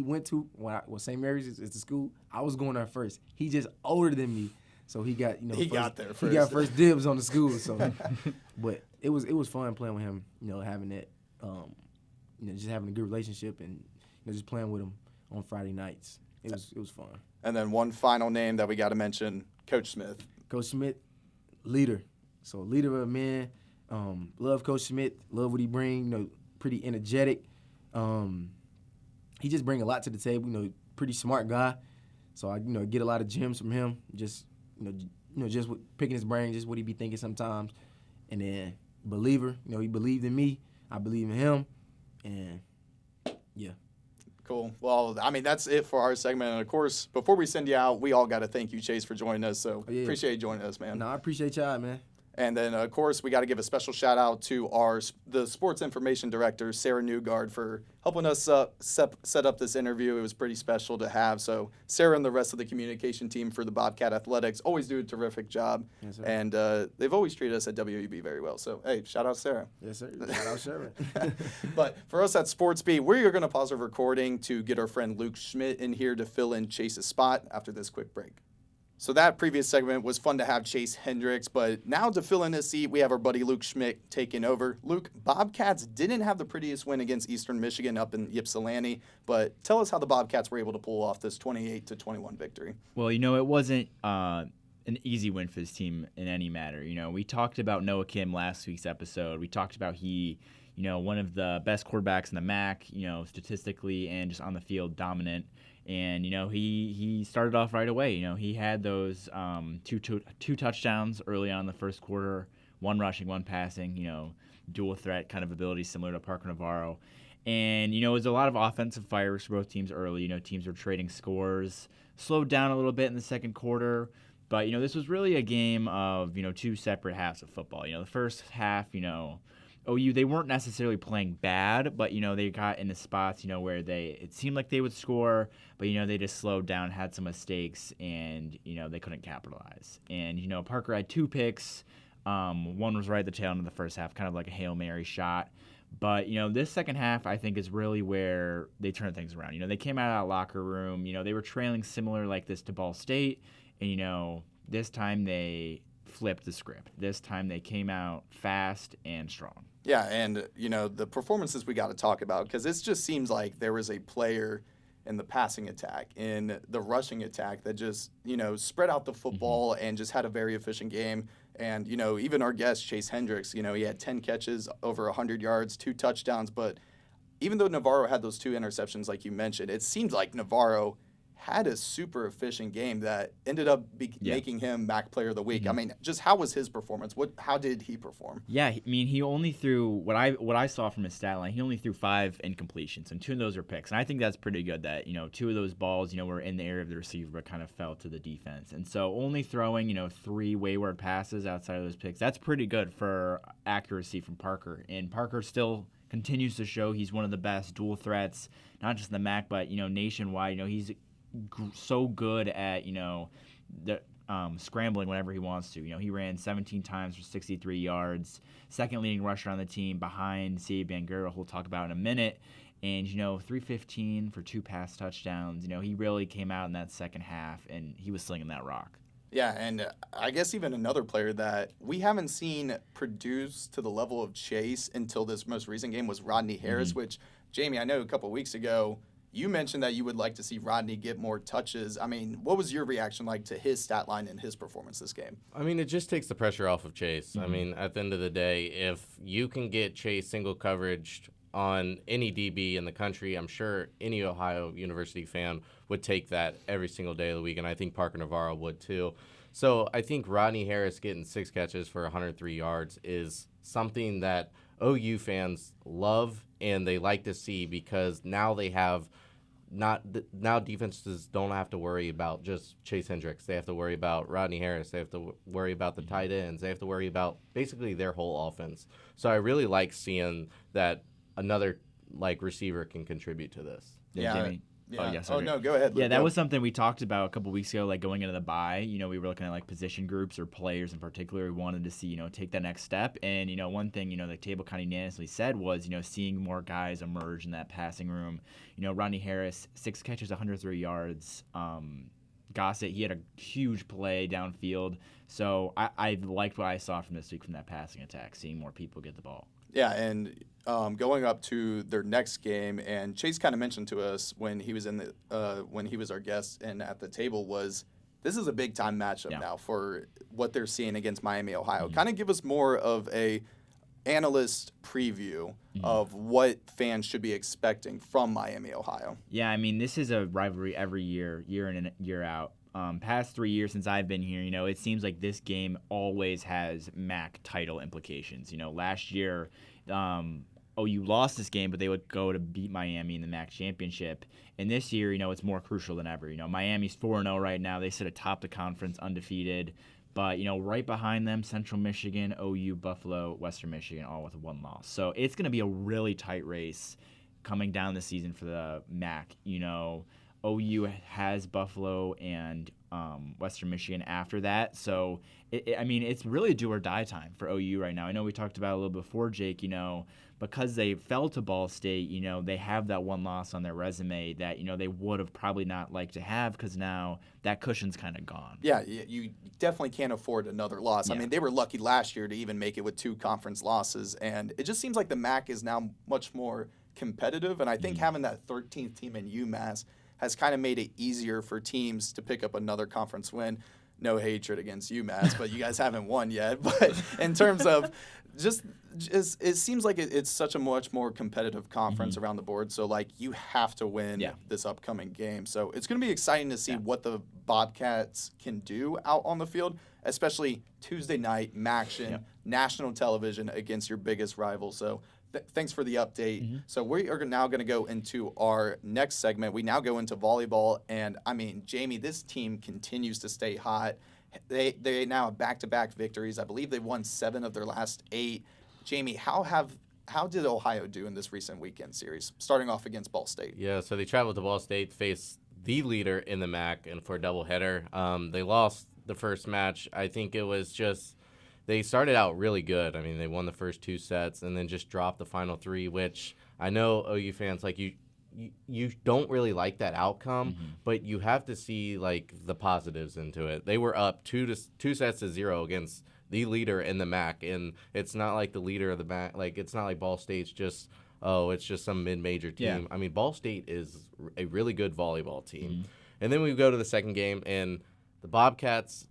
went to when St. Mary's is the school. I was going there first. He just older than me, so he got he got there first. He got first dibs on the school. So, but it was fun playing with him. Having that, just having a good relationship and just playing with him on Friday nights. It was fun. And then one final name that we got to mention, Coach Smith. Coach Schmitt, leader. So leader of men. Love Coach Schmitt. Love what he bring. Pretty energetic. He just bring a lot to the table. Pretty smart guy. So I get a lot of gems from him. Just just picking his brain, just what he be thinking sometimes. And then believer. He believed in me. I believe in him, and yeah. Cool. Well, I mean, that's it for our segment. And, of course, before we send you out, we all got to thank you, Chase, for joining us. So appreciate you joining us, man. No, I appreciate y'all, man. And then, of course, we got to give a special shout out to the sports information director, Sarah Newgard, for helping us set up this interview. It was pretty special to have. So Sarah and the rest of the communication team for the Bobcat Athletics always do a terrific job. Yes, sir. And they've always treated us at WEB very well. So, hey, shout out Sarah. Yes, sir. Shout out Sarah. But for us at SportsBeat, we're going to pause our recording to get our friend Luke Schmitt in here to fill in Chase's spot after this quick break. So that previous segment was fun to have Chase Hendricks, but now to fill in his seat, we have our buddy Luke Schmitt taking over. Luke, Bobcats didn't have the prettiest win against Eastern Michigan up in Ypsilanti, but tell us how the Bobcats were able to pull off this 28-21 victory. Well, it wasn't an easy win for this team in any matter. We talked about Noah Kim last week's episode. We talked about he, one of the best quarterbacks in the MAC, statistically and just on the field dominant. And, he started off right away. He had those two touchdowns early on in the first quarter, one rushing, one passing, dual threat kind of ability similar to Parker Navarro. And, it was a lot of offensive fires for both teams early. teams were trading scores, slowed down a little bit in the second quarter. But, this was really a game of, two separate halves of football. The first half, OU, they weren't necessarily playing bad, but, they got into spots, where it seemed like they would score, but, they just slowed down, had some mistakes, and, they couldn't capitalize. And, Parker had 2 picks. One was right at the tail end of the first half, kind of like a Hail Mary shot. But, this second half, I think, is really where they turned things around. They came out of that locker room. They were trailing similar like this to Ball State. And, this time they flipped the script. This time they came out fast and strong. Yeah, and, the performances we got to talk about, because it just seems like there was a player in the passing attack, in the rushing attack that just, spread out the football and just had a very efficient game. And, even our guest, Chase Hendricks, he had 10 catches, over 100 yards, 2 touchdowns. But even though Navarro had those 2 interceptions, like you mentioned, it seemed like Navarro had a super efficient game that ended up making him MAC Player of the Week. I mean, just how was his performance? How did he perform? Yeah, he only threw what I saw from his stat line. He only threw 5 incompletions, and 2 of those were picks. And I think that's pretty good. That 2 of those balls were in the area of the receiver, but kind of fell to the defense. And so only throwing 3 wayward passes outside of those picks, that's pretty good for accuracy from Parker. And Parker still continues to show he's one of the best dual threats, not just in the MAC, but nationwide. He's so good at scrambling whenever he wants to. He ran 17 times for 63 yards, second leading rusher on the team behind C.A. Bangura, who we'll talk about in a minute. And 315 for 2 pass touchdowns. He really came out in that second half, and he was slinging that rock. Yeah, and I guess even another player that we haven't seen produce to the level of Chase until this most recent game was Rodney Harris, which, Jamey, I know a couple of weeks ago you mentioned that you would like to see Rodney get more touches. I mean, what was your reaction like to his stat line and his performance this game? I mean, it just takes the pressure off of Chase. I mean, at the end of the day, if you can get Chase single coverage on any DB in the country, I'm sure any Ohio University fan would take that every single day of the week, and I think Parker Navarro would too. So I think Rodney Harris getting 6 catches for 103 yards is something that OU fans love and they like to see, because now they have now defenses don't have to worry about just Chase Hendricks. They have to worry about Rodney Harris. They have to worry about the tight ends. They have to worry about basically their whole offense. So I really like seeing that another receiver can contribute to this. Yeah. Jamey. Yeah. Oh, yes. Oh, no, go ahead. Yeah, Luke, that go. was something we talked about a couple weeks ago, going into the bye. We were looking at position groups or players in particular we wanted to see, take that next step. And, one thing, the table kind of unanimously said was, seeing more guys emerge in that passing room. Rodney Harris, 6 catches, 103 yards. Gossett, he had a huge play downfield. So I liked what I saw from this week from that passing attack, seeing more people get the ball. Yeah, and going up to their next game, and Chase kind of mentioned to us when he was when he was our guest and at the table, was this is a big time matchup now for what they're seeing against Miami, Ohio. Kind of give us more of a analyst preview of what fans should be expecting from Miami, Ohio. Yeah, I mean, this is a rivalry every year in and year out. Past 3 years since I've been here, it seems like this game always has MAC title implications. Last year, OU lost this game, but they would go to beat Miami in the MAC championship. And this year, it's more crucial than ever. Miami's 4-0 right now. They sit atop the conference undefeated. But, right behind them, Central Michigan, OU, Buffalo, Western Michigan, all with 1 loss. So it's going to be a really tight race coming down the season for the MAC. OU has Buffalo and Western Michigan after that. So, it's really a do-or-die time for OU right now. I know we talked about it a little before, Jake, because they fell to Ball State, they have that 1 loss on their resume that, they would have probably not liked to have because now that cushion's kind of gone. Yeah, you definitely can't afford another loss. Yeah. I mean, they were lucky last year to even make it with 2 conference losses, and it just seems like the MAC is now much more competitive, and I think having that 13th team in UMass has kind of made it easier for teams to pick up another conference win. No hatred against UMass, but you guys haven't won yet. But in terms of just it seems like it's such a much more competitive conference around the board. So, you have to win this upcoming game. So it's going to be exciting to see what the Bobcats can do out on the field, especially Tuesday night, MACtion, national television against your biggest rival. So thanks for the update. So we are now going to go into our next segment. We now go into volleyball. And, Jamey, this team continues to stay hot. They now have back-to-back victories. I believe they've won 7 of their last 8. Jamey, how did Ohio do in this recent weekend series, starting off against Ball State? Yeah, so they traveled to Ball State, faced the leader in the MAC, and for a doubleheader. They lost the first match. I think it was just they started out really good. They won the first 2 sets and then just dropped the final 3, which I know OU fans you don't really like that outcome, but you have to see the positives into it. They were up 2 sets to 0 against the leader in the MAC, and it's not like the leader of the MAC. It's not like Ball State's just it's just some mid-major team. Yeah. Ball State is a really good volleyball team. And then we go to the second game, and the Bobcats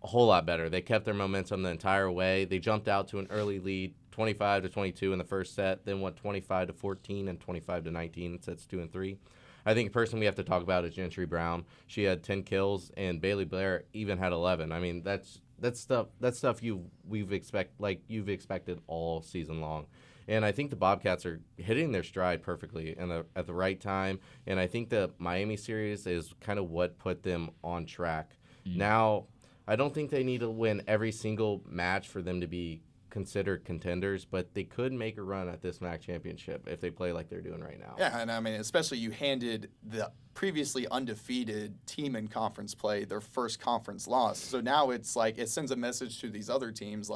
a whole lot better. They kept their momentum the entire way. They jumped out to an early lead, 25-22 in the first set, then went 25-14 and 25-19 in sets 2 and 3. I think a person we have to talk about is Gentry Brown. She had 10 kills, and Bailey Blair even had 11. That's stuff you've expected all season long. And I think the Bobcats are hitting their stride perfectly at the right time. And I think the Miami series is kind of what put them on track. Now, I don't think they need to win every single match for them to be considered contenders, but they could make a run at this MAC championship if they play like they're doing right now. Yeah, and especially you handed the previously undefeated team in conference play their first conference loss. So now it's it sends a message to these other teams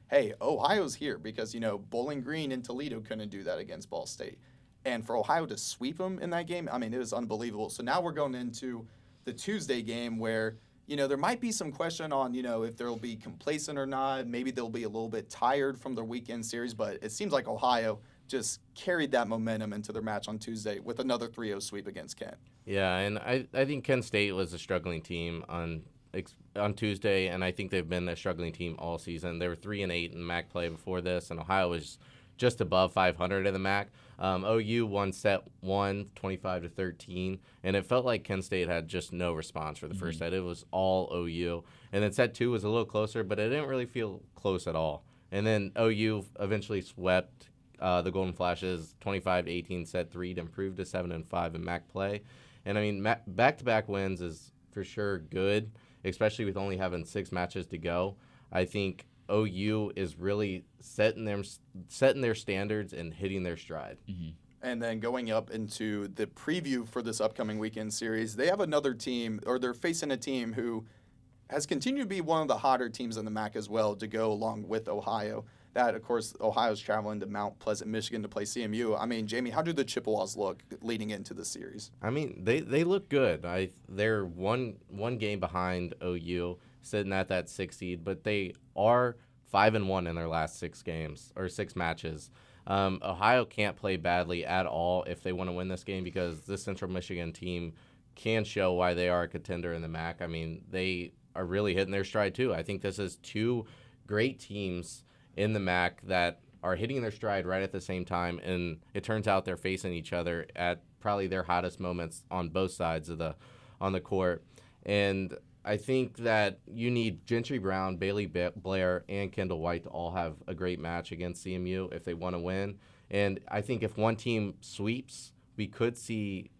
hey, Ohio's here because, Bowling Green and Toledo couldn't do that against Ball State. And for Ohio to sweep them in that game, it was unbelievable. So now we're going into the Tuesday game where there might be some question on, if they'll be complacent or not. Maybe they'll be a little bit tired from their weekend series, but it seems like Ohio just carried that momentum into their match on Tuesday with another 3-0 sweep against Kent. Yeah, and I think Kent State was a struggling team on Tuesday, and I think they've been a struggling team all season. They were 3-8 in MAC play before this, and Ohio was just above 500 in the MAC. OU won set 1, 25-13, and it felt like Kent State had just no response for the first set. It was all OU. And then set 2 was a little closer, but it didn't really feel close at all. And then OU eventually swept the Golden Flashes 25-18 set 3 to improve to 7-5 in MAC play. And back-to-back wins is for sure good, especially with only having 6 matches to go. I think OU is really setting their standards and hitting their stride. And then going up into the preview for this upcoming weekend series, they have another team, or they're facing a team who has continued to be one of the hotter teams in the MAC as well to go along with Ohio. That, of course, Ohio's traveling to Mount Pleasant, Michigan to play CMU. Jamey, how do the Chippewas look leading into the series? They look good. They're one game behind OU, sitting at that 6th seed, but they are 5-1 in their last 6 games or 6 matches. Ohio can't play badly at all if they want to win this game because this Central Michigan team can show why they are a contender in the MAC. They are really hitting their stride too. I think this is 2 great teams in the MAC that are hitting their stride right at the same time, and it turns out they're facing each other at probably their hottest moments on both sides on the court. And I think that you need Gentry Brown, Bailey Blair, and Kendall White to all have a great match against CMU if they want to win. And I think if one team sweeps, we could see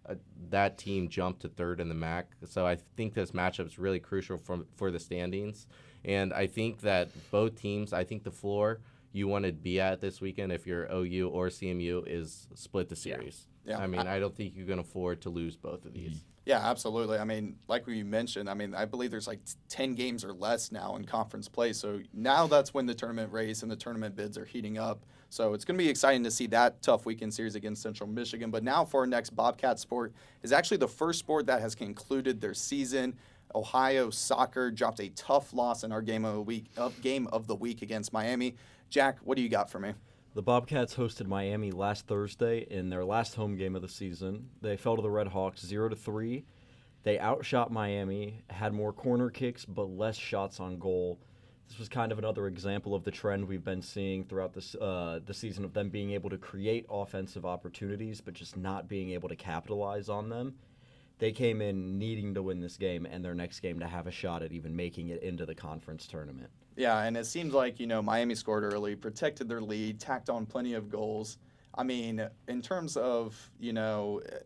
that team jump to third in the MAC. So I think this matchup is really crucial for the standings. And I think that both teams, I think the floor you want to be at this weekend, if you're OU or CMU, is split the series. Yeah. I mean, I don't think you can afford to lose both of these. Yeah, absolutely. I mean, like we mentioned, I mean, I believe there's like 10 games or less now in conference play. So now that's when the tournament race and the tournament bids are heating up. So it's going to be exciting to see that tough weekend series against Central Michigan. But now for our next Bobcat sport is actually the first sport that has concluded their season. Ohio soccer dropped a tough loss in our game of the week against Miami. Jack, what do you got for me? The Bobcats hosted Miami last Thursday in their last home game of the season. They fell to the Red Hawks 0-3. They outshot Miami, had more corner kicks, but less shots on goal. This was kind of another example of the trend we've been seeing throughout this the season of them being able to create offensive opportunities, but just not being able to capitalize on them. They came in needing to win this game and their next game to have a shot at even making it into the conference tournament. Yeah, and it seems like, Miami scored early, protected their lead, tacked on plenty of goals. I mean, in terms of,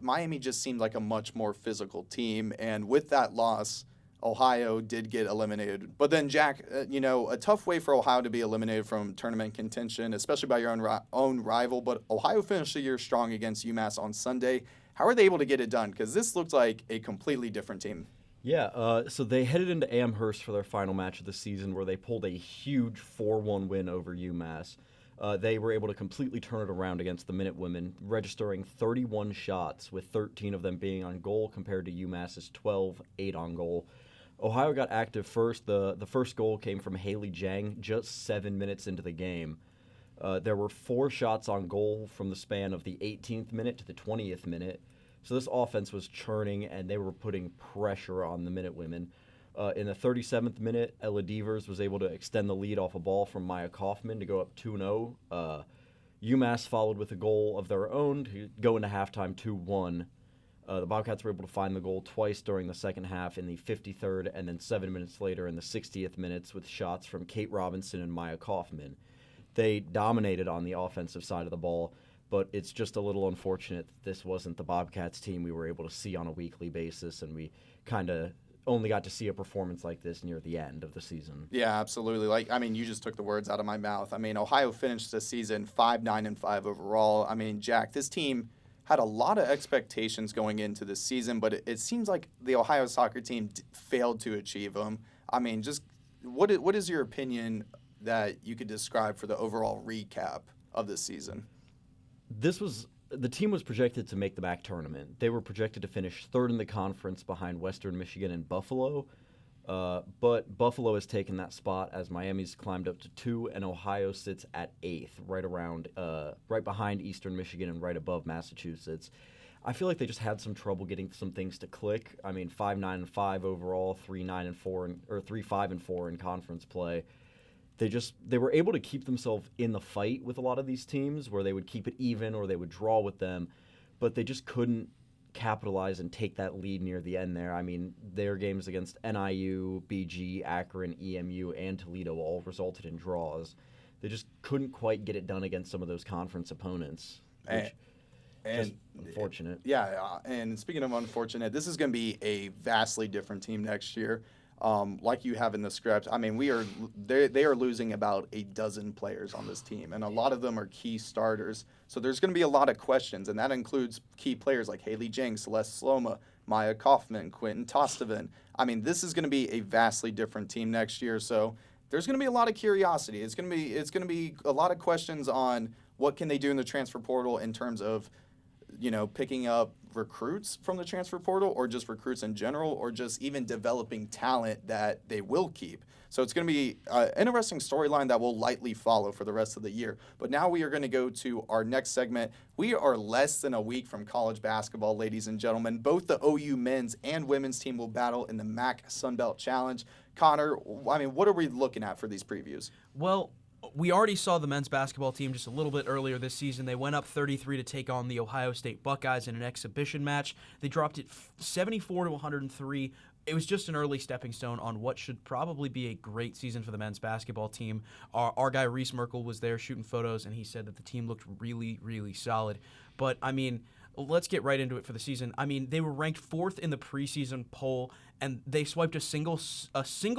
Miami just seemed like a much more physical team. And with that loss, Ohio did get eliminated. But then, Jack, a tough way for Ohio to be eliminated from tournament contention, especially by your own rival. But Ohio finished the year strong against UMass on Sunday. How are they able to get it done? Because this looked like a completely different team. Yeah, so they headed into Amherst for their final match of the season where they pulled a huge 4-1 win over UMass. They were able to completely turn it around against the Minutewomen, registering 31 shots, with 13 of them being on goal compared to UMass's 12, 8 on goal. Ohio got active first. The first goal came from Haley Jang just 7 minutes into the game. There were 4 shots on goal from the span of the 18th minute to the 20th minute. So this offense was churning, and they were putting pressure on the Minutewomen. In the 37th minute, Ella Devers was able to extend the lead off a ball from Maya Kaufman to go up 2-0. UMass followed with a goal of their own to go into halftime 2-1. The Bobcats were able to find the goal twice during the second half in the 53rd and then 7 minutes later in the 60th minutes with shots from Kate Robinson and Maya Kaufman. They dominated on the offensive side of the ball, but it's just a little unfortunate that this wasn't the Bobcats team we were able to see on a weekly basis, and we kind of only got to see a performance like this near the end of the season. Yeah, absolutely. You just took the words out of my mouth. Ohio finished the season 5-9-5 overall. Jack, this team had a lot of expectations going into this season, but it seems like the Ohio soccer team failed to achieve them. Just what is your opinion that you could describe for the overall recap of this season? The team was projected to make the MAC tournament. They were projected to finish third in the conference behind Western Michigan and Buffalo, but Buffalo has taken that spot as Miami's climbed up to 2, and Ohio sits at 8th, right behind Eastern Michigan and right above Massachusetts. I feel like they just had some trouble getting some things to click. 5-9-5 overall, 3-9-4, or 3-5-4 in conference play. They were able to keep themselves in the fight with a lot of these teams where they would keep it even or they would draw with them, but they just couldn't capitalize and take that lead near the end there. Their games against NIU, BG, Akron, EMU, and Toledo all resulted in draws. They just couldn't quite get it done against some of those conference opponents. And just unfortunate. Yeah, and speaking of unfortunate, this is going to be a vastly different team next year. Like you have in the script, they are losing about a dozen players on this team, and a lot of them are key starters. So there's going to be a lot of questions, and that includes key players like Haley Jang, Celeste Sloma, Maya Kaufman, Quentin Tostovan. This is going to be a vastly different team next year. So there's going to be a lot of curiosity. It's going to be a lot of questions on what can they do in the transfer portal in terms of picking up recruits from the transfer portal, or just recruits in general, or just even developing talent that they will keep. So it's going to be an interesting storyline that we'll lightly follow for the rest of the year. But now we are going to go to our next segment. We are less than a week from college basketball, ladies and gentlemen. Both the OU men's and women's team will battle in the MAC Sunbelt Challenge. Connor, what are we looking at for these previews? Well, we already saw the men's basketball team just a little bit earlier this season. They went up 33 to take on the Ohio State Buckeyes in an exhibition match. They dropped it 74-103 it was just an early stepping stone on what should probably be a great season for the men's basketball team. Our guy Reese Merkel was there shooting photos, and he said that the team looked really, really solid. But, I mean, let's get right into it for the season. I mean, they were ranked 4th in the preseason poll, and they swiped a single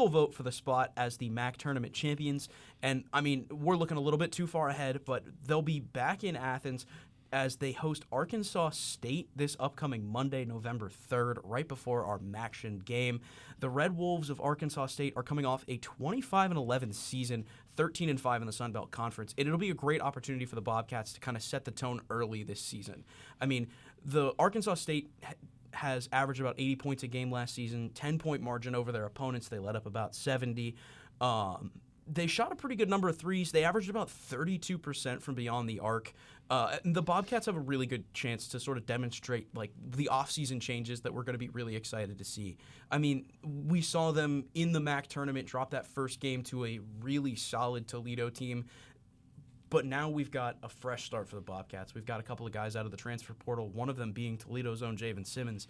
vote for the spot as the MAC tournament champions. And, I mean, we're looking a little bit too far ahead, but they'll be back in Athens as they host Arkansas State this upcoming Monday, November 3rd, right before our MACtion game. The Red Wolves of Arkansas State are coming off a 25-11 season, 13-5 in the Sun Belt Conference. It'll be a great opportunity for the Bobcats to kind of set the tone early this season. I mean, the Arkansas State has averaged about 80 points a game last season, 10-point margin over their opponents. They let up about 70. They shot a pretty good number of threes. They averaged about 32% from beyond the arc. The Bobcats have a really good chance to sort of demonstrate like the offseason changes that we're going to be really excited to see. I mean, we saw them in the MAC tournament drop that first game to a really solid Toledo team. But now we've got a fresh start for the Bobcats. We've got a couple of guys out of the transfer portal, one of them being Toledo's own Javen Simmons.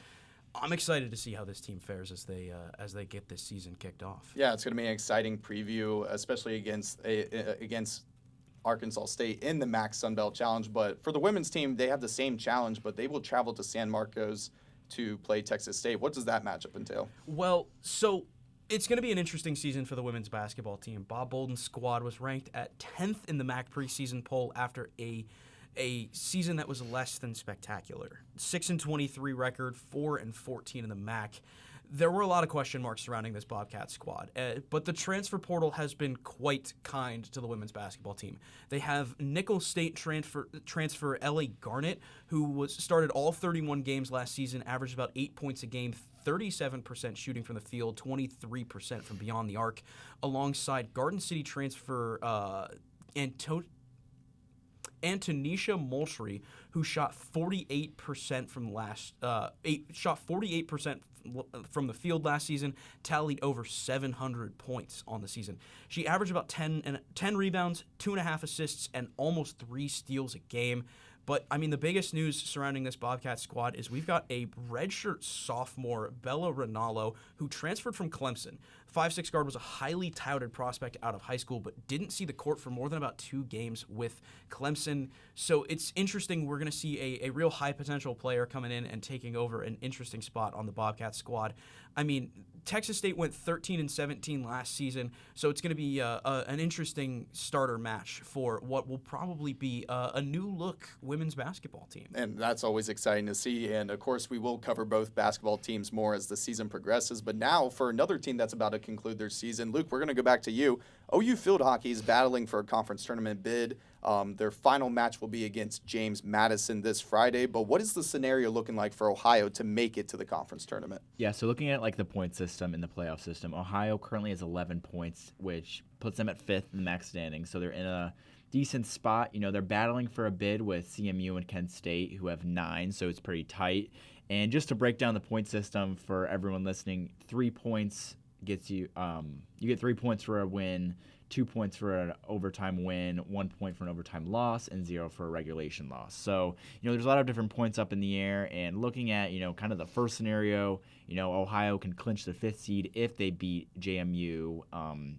I'm excited to see how this team fares as they get this season kicked off. Yeah, it's going to be an exciting preview, especially against Arkansas State in the MAC Sun Belt Challenge. But for the women's team, they have the same challenge, but they will travel to San Marcos to play Texas State. What does that matchup entail? Well, so it's going to be an interesting season for the women's basketball team. Bob Bolden's squad was ranked at 10th in the MAC preseason poll after a season that was less than spectacular. 6-23 record, 4-14 in the MAC. There were a lot of question marks surrounding this Bobcat squad, but the transfer portal has been quite kind to the women's basketball team. They have Nicholls State transfer Ellie Garnett, who started all 31 games last season, averaged about 8 points a game, 37% shooting from the field, 23% from beyond the arc, alongside Garden City transfer Antonisha Moultrie, who shot 48% from the field last season, tallied over 700 points on the season. She averaged about 10 rebounds, 2.5 assists, and almost 3 steals a game. But, I mean, the biggest news surrounding this Bobcat squad is we've got a redshirt sophomore, Bella Rinaldo, who transferred from Clemson. 5'6" guard was a highly touted prospect out of high school, but didn't see the court for more than about 2 games with Clemson. So it's interesting. We're going to see a real high-potential player coming in and taking over an interesting spot on the Bobcat squad. I mean, Texas State went 13-17 last season, so it's going to be an interesting starter match for what will probably be a new-look women's basketball team. And that's always exciting to see. And, of course, we will cover both basketball teams more as the season progresses. But now for another team that's about to conclude their season, Luke, we're going to go back to you. OU Field Hockey is battling for a conference tournament bid. Their final match will be against James Madison this Friday. But what is the scenario looking like for Ohio to make it to the conference tournament? Yeah, so looking at like the point system in the playoff system, Ohio currently has 11 points, which puts them at 5th in the MAC standing. So they're in a decent spot. You know, they're battling for a bid with CMU and Kent State, who have 9, so it's pretty tight. And just to break down the point system for everyone listening, 3 points gets you you get 3 points for a win, 2 points for an overtime win, 1 point for an overtime loss, and 0 for a regulation loss. So, you know, there's a lot of different points up in the air, and looking at, you know, kind of the first scenario, you know, Ohio can clinch the 5th seed if they beat JMU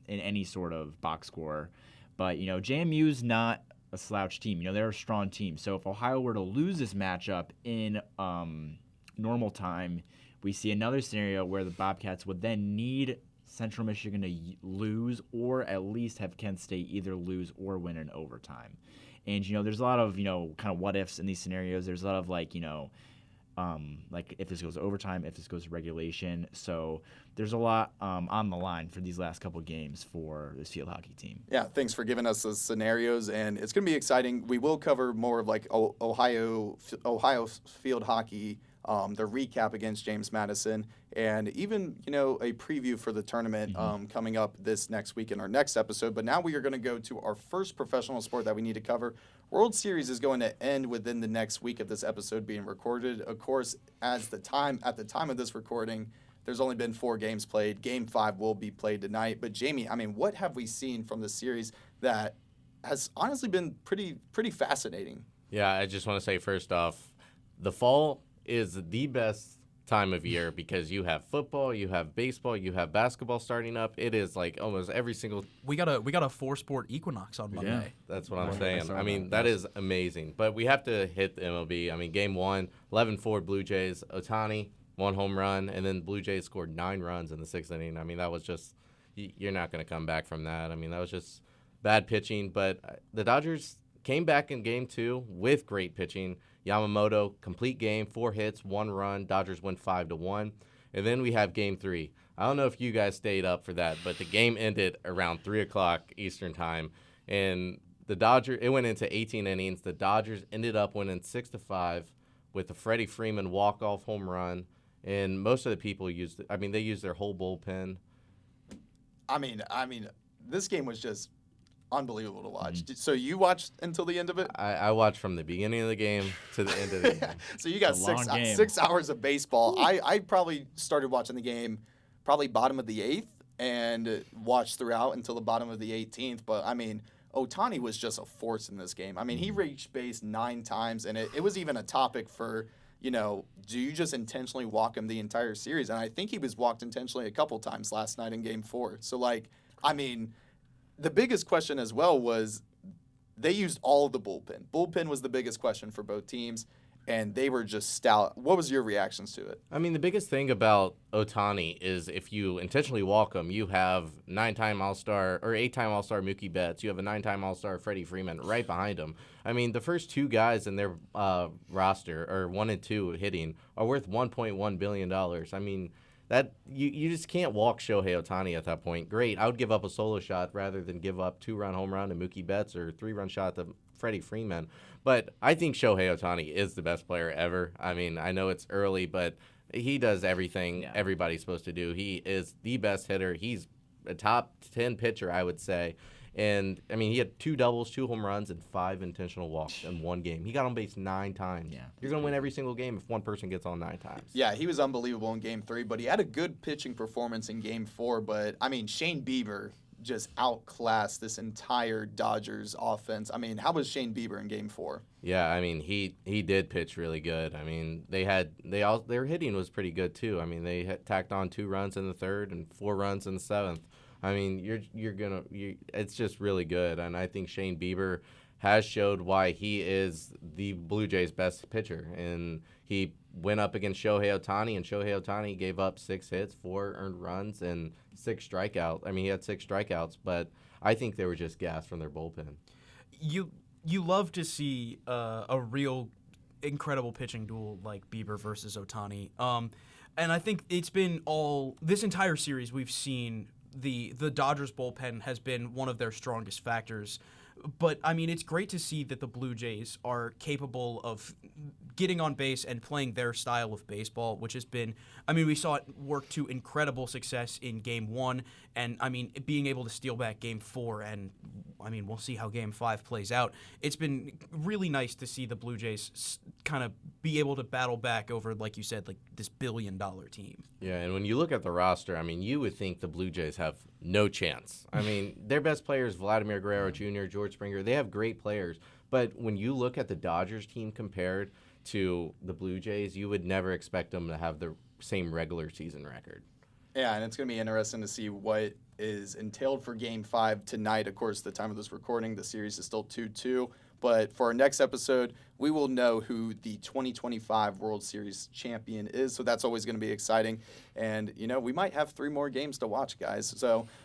in any sort of box score. But, you know, JMU's not a slouch team. You know, they're a strong team. So if Ohio were to lose this matchup in normal time, we see another scenario where the Bobcats would then need Central Michigan to lose, or at least have Kent State either lose or win in overtime. And, you know, there's a lot of, you know, kind of what ifs in these scenarios. There's a lot of, like, you know, like if this goes to overtime, if this goes to regulation. So there's a lot on the line for these last couple games for this field hockey team. Yeah, thanks for giving us those scenarios, and it's going to be exciting. We will cover more of like Ohio field hockey, the recap against James Madison, and even, you know, a preview for the tournament coming up this next week in our next episode. But now we are going to go to our first professional sport that we need to cover. World Series is going to end within the next week of this episode being recorded. Of course, at the time of this recording, there's only been 4 games played. Game 5 will be played tonight. But Jamey, I mean, what have we seen from this series that has honestly been pretty fascinating? Yeah, I just want to say first off, the fall is the best time of year because you have football, you have baseball, you have basketball starting up. It is like almost every single. We got a 4-sport equinox on Monday. That's what I'm saying. saw I mean, that. that is amazing. But we have to hit the MLB. I mean, game 1, 11-4 Blue Jays. Ohtani, 1 home run, and then Blue Jays scored 9 runs in the 6th inning. I mean, that was just you're not going to come back from that. I mean, that was just bad pitching. But the Dodgers came back in game 2 with great pitching. Yamamoto, complete game, 4 hits, 1 run. Dodgers win 5-1. And then we have game 3. I don't know if you guys stayed up for that, but the game ended around 3 o'clock Eastern time. And it went into 18 innings. The Dodgers ended up winning 6-5 with a Freddie Freeman walk-off home run. And most of the people they used their whole bullpen. I mean, this game was just unbelievable to watch. So you watched until the end of it? I watched from the beginning of the game to the end of the game. So you got It's a long game. 6 hours of baseball. I probably started watching the game probably bottom of the 8th and watched throughout until the bottom of the 18th. But, I mean, Ohtani was just a force in this game. I mean, he reached base 9 times, and it was even a topic for, do you just intentionally walk him the entire series? And I think he was walked intentionally a couple times last night in game 4. So, the biggest question as well was they used all of the bullpen. Bullpen was the biggest question for both teams, and they were just stout. What was your reactions to it? I mean, the biggest thing about Ohtani is if you intentionally walk him, you have 9-time All-Star or 8-time All-Star Mookie Betts. You have a 9-time All-Star Freddie Freeman right behind him. I mean, the first 2 guys in their roster, or 1 and 2 hitting, are worth $1.1 billion. I mean, that you just can't walk Shohei Ohtani at that point. Great. I would give up a solo shot rather than give up 2-run home run to Mookie Betts or 3-run shot to Freddie Freeman. But I think Shohei Ohtani is the best player ever. I mean, I know it's early, but he does everything everybody's supposed to do. He is the best hitter. He's a top 10 pitcher, I would say. And, I mean, he had 2 doubles, 2 home runs, and 5 intentional walks in one game. He got on base 9 times. Yeah. You're going to win every single game if one person gets on 9 times. Yeah, he was unbelievable in game 3, but he had a good pitching performance in game 4. But, I mean, Shane Bieber just outclassed this entire Dodgers offense. I mean, how was Shane Bieber in game 4? Yeah, I mean, he did pitch really good. I mean, their hitting was pretty good, too. I mean, they had tacked on 2 runs in the 3rd and 4 runs in the 7th. I mean, it's just really good, and I think Shane Bieber has showed why he is the Blue Jays' best pitcher, and he went up against Shohei Ohtani, and Shohei Ohtani gave up 6 hits, 4 earned runs, and 6 strikeouts. I mean, he had 6 strikeouts, but I think they were just gassed from their bullpen. You love to see a real incredible pitching duel like Bieber versus Ohtani, and I think it's been this entire series we've seen. The Dodgers bullpen has been one of their strongest factors. But, I mean, it's great to see that the Blue Jays are capable of getting on base and playing their style of baseball, which has been, I mean, we saw it work to incredible success in Game 1, and, I mean, being able to steal back Game 4, and, I mean, we'll see how Game 5 plays out. It's been really nice to see the Blue Jays kind of be able to battle back over, like you said, like this billion-dollar team. Yeah, and when you look at the roster, I mean, you would think the Blue Jays have no chance. I mean, their best players, Vladimir Guerrero Jr., George Springer, they have great players. But when you look at the Dodgers team compared to the Blue Jays, you would never expect them to have the same regular season record. Yeah, and it's going to be interesting to see what is entailed for Game 5 tonight. Of course, the time of this recording, the series is still 2-2. But for our next episode, we will know who the 2025 World Series champion is. So that's always going to be exciting. And, we might have 3 more games to watch, guys.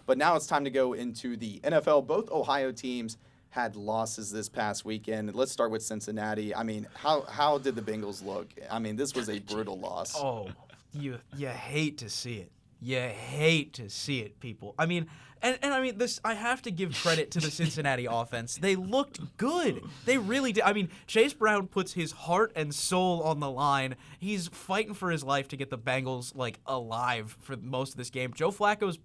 But now it's time to go into the NFL. Both Ohio teams had losses this past weekend. Let's start with Cincinnati. I mean, how did the Bengals look? I mean, this was a brutal loss. Oh, you hate to see it. You hate to see it, people. I mean, and I mean this. I have to give credit to the Cincinnati offense. They looked good. They really did. I mean, Chase Brown puts his heart and soul on the line. He's fighting for his life to get the Bengals alive for most of this game. Joe Flacco's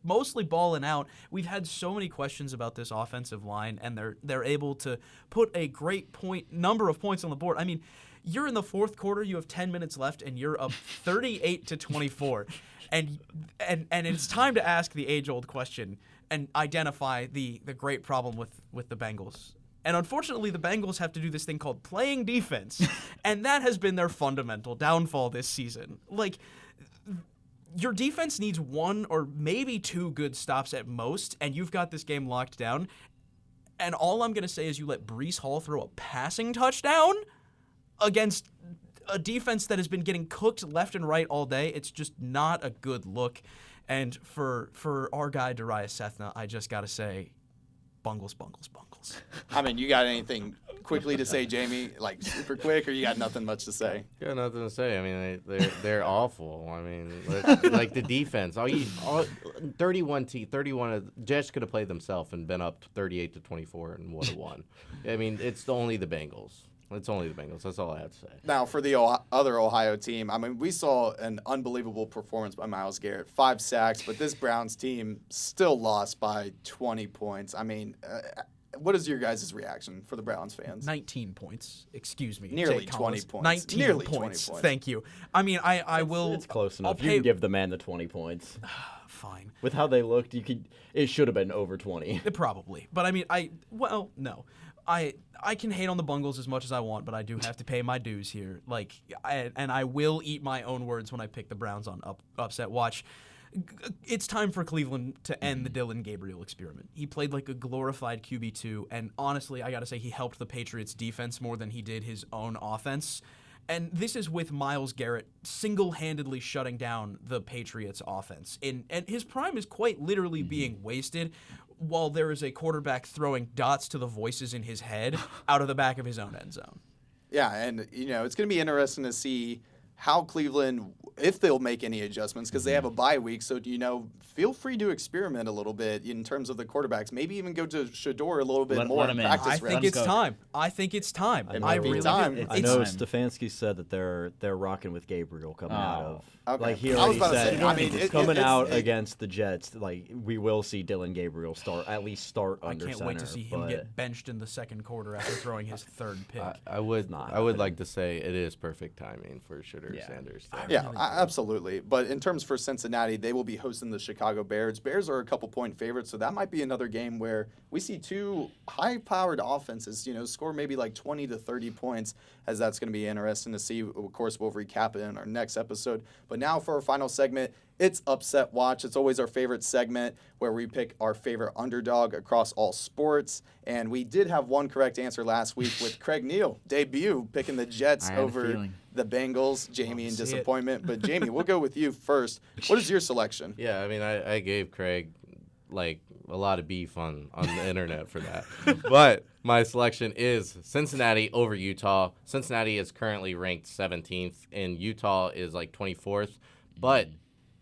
mostly balling out. We've had so many questions about this offensive line, and they're able to put a great number of points on the board. I mean, you're in the 4th quarter. You have 10 minutes left, and you're up 38-24. And it's time to ask the age-old question and identify the great problem with the Bengals. And unfortunately, the Bengals have to do this thing called playing defense, and that has been their fundamental downfall this season. Like, your defense needs one or maybe two good stops at most, and you've got this game locked down. And all I'm going to say is you let Breece Hall throw a passing touchdown against a defense that has been getting cooked left and right all day. It's just not a good look. And for our guy, Darius Sethna, I just got to say, bungles. I mean, you got anything quickly to say, Jamey? Like super quick, or you got nothing much to say? Got nothing to say. I mean, they're awful. I mean, like the defense. 31 Jets could have played themselves and been up 38-24 and would have won. I mean, it's only the Bengals. It's only the Bengals. That's all I have to say. Now, for the other Ohio team, I mean, we saw an unbelievable performance by Myles Garrett, 5 sacks, but this Browns team still lost by 20 points. I mean, what is your guys' reaction for the Browns fans? 19 points. Excuse me. Nearly Jake 20 Collins. points. 19 Nearly points. 20 points. Thank you. I mean, I will. It's close enough. I'll You pay- can give the man the 20 points. Fine. With how they looked, it should have been over 20. Probably. But I mean, no. I can hate on the Bungles as much as I want, but I do have to pay my dues here. Like, and I will eat my own words when I pick the Browns on upset watch. It's time for Cleveland to end the Dylan Gabriel experiment. He played like a glorified QB2, and honestly, I got to say he helped the Patriots defense more than he did his own offense. And this is with Myles Garrett single-handedly shutting down the Patriots offense. And his prime is quite literally being wasted while there is a quarterback throwing dots to the voices in his head out of the back of his own end zone. Yeah, and, it's going to be interesting to see how Cleveland, if they'll make any adjustments, because they have a bye week. So, feel free to experiment a little bit in terms of the quarterbacks. Maybe even go to Shador a little bit more let in him in. practice I reps. think it's time. I think it's time. It might be really time. do. I know Stefanski said that they're rocking with Gabriel coming out of. Okay. Like he I was already about to said, say, I mean, coming out against the Jets, like we will see Dylan Gabriel start I under can't center. wait to see him but get benched in the second quarter after throwing his third pick. I would not like to say it is perfect timing for Shedeur Sanders. Yeah, absolutely. But in terms for Cincinnati, they will be hosting the Chicago Bears. Bears are a couple-point favorites, so that might be another game where we see two high-powered offenses, score maybe like 20 to 30 points, as that's going to be interesting to see. Of course, we'll recap it in our next episode. But now for our final segment, it's Upset Watch. It's always our favorite segment where we pick our favorite underdog across all sports. And we did have one correct answer last week with Craig Neal, debut, picking the Jets over the Bengals. Jamey in disappointment. But Jamey, we'll go with you first. What is your selection? Yeah, I mean, I gave Craig like a lot of beef on the internet for that. But my selection is Cincinnati over Utah. Cincinnati is currently ranked 17th, and Utah is like 24th. But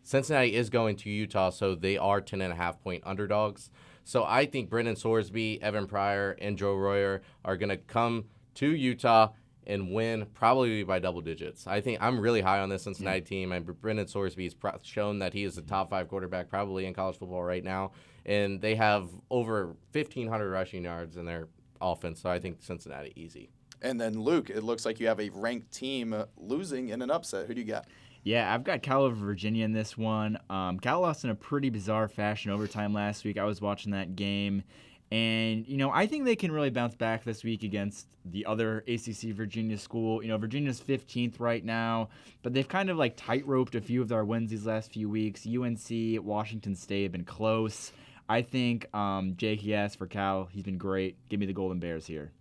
Cincinnati is going to Utah, so they are 10.5-point underdogs. So I think Brendan Sorsby, Evan Pryor, and Joe Royer are going to come to Utah and win probably by double digits. I think I'm really high on this Cincinnati team. And Brendan Sorsby has shown that he is the top 5 quarterback probably in college football right now. And they have over 1,500 rushing yards in their offense, so I think Cincinnati easy. And then, Luke, it looks like you have a ranked team losing in an upset. Who do you got? Yeah, I've got Cal over Virginia in this one. Cal lost in a pretty bizarre fashion overtime last week. I was watching that game. And, I think they can really bounce back this week against the other ACC Virginia school. Virginia's 15th right now, but they've kind of like tight-roped a few of their wins these last few weeks. UNC, Washington State have been close. I think JKS for Cal, he's been great. Give me the Golden Bears here.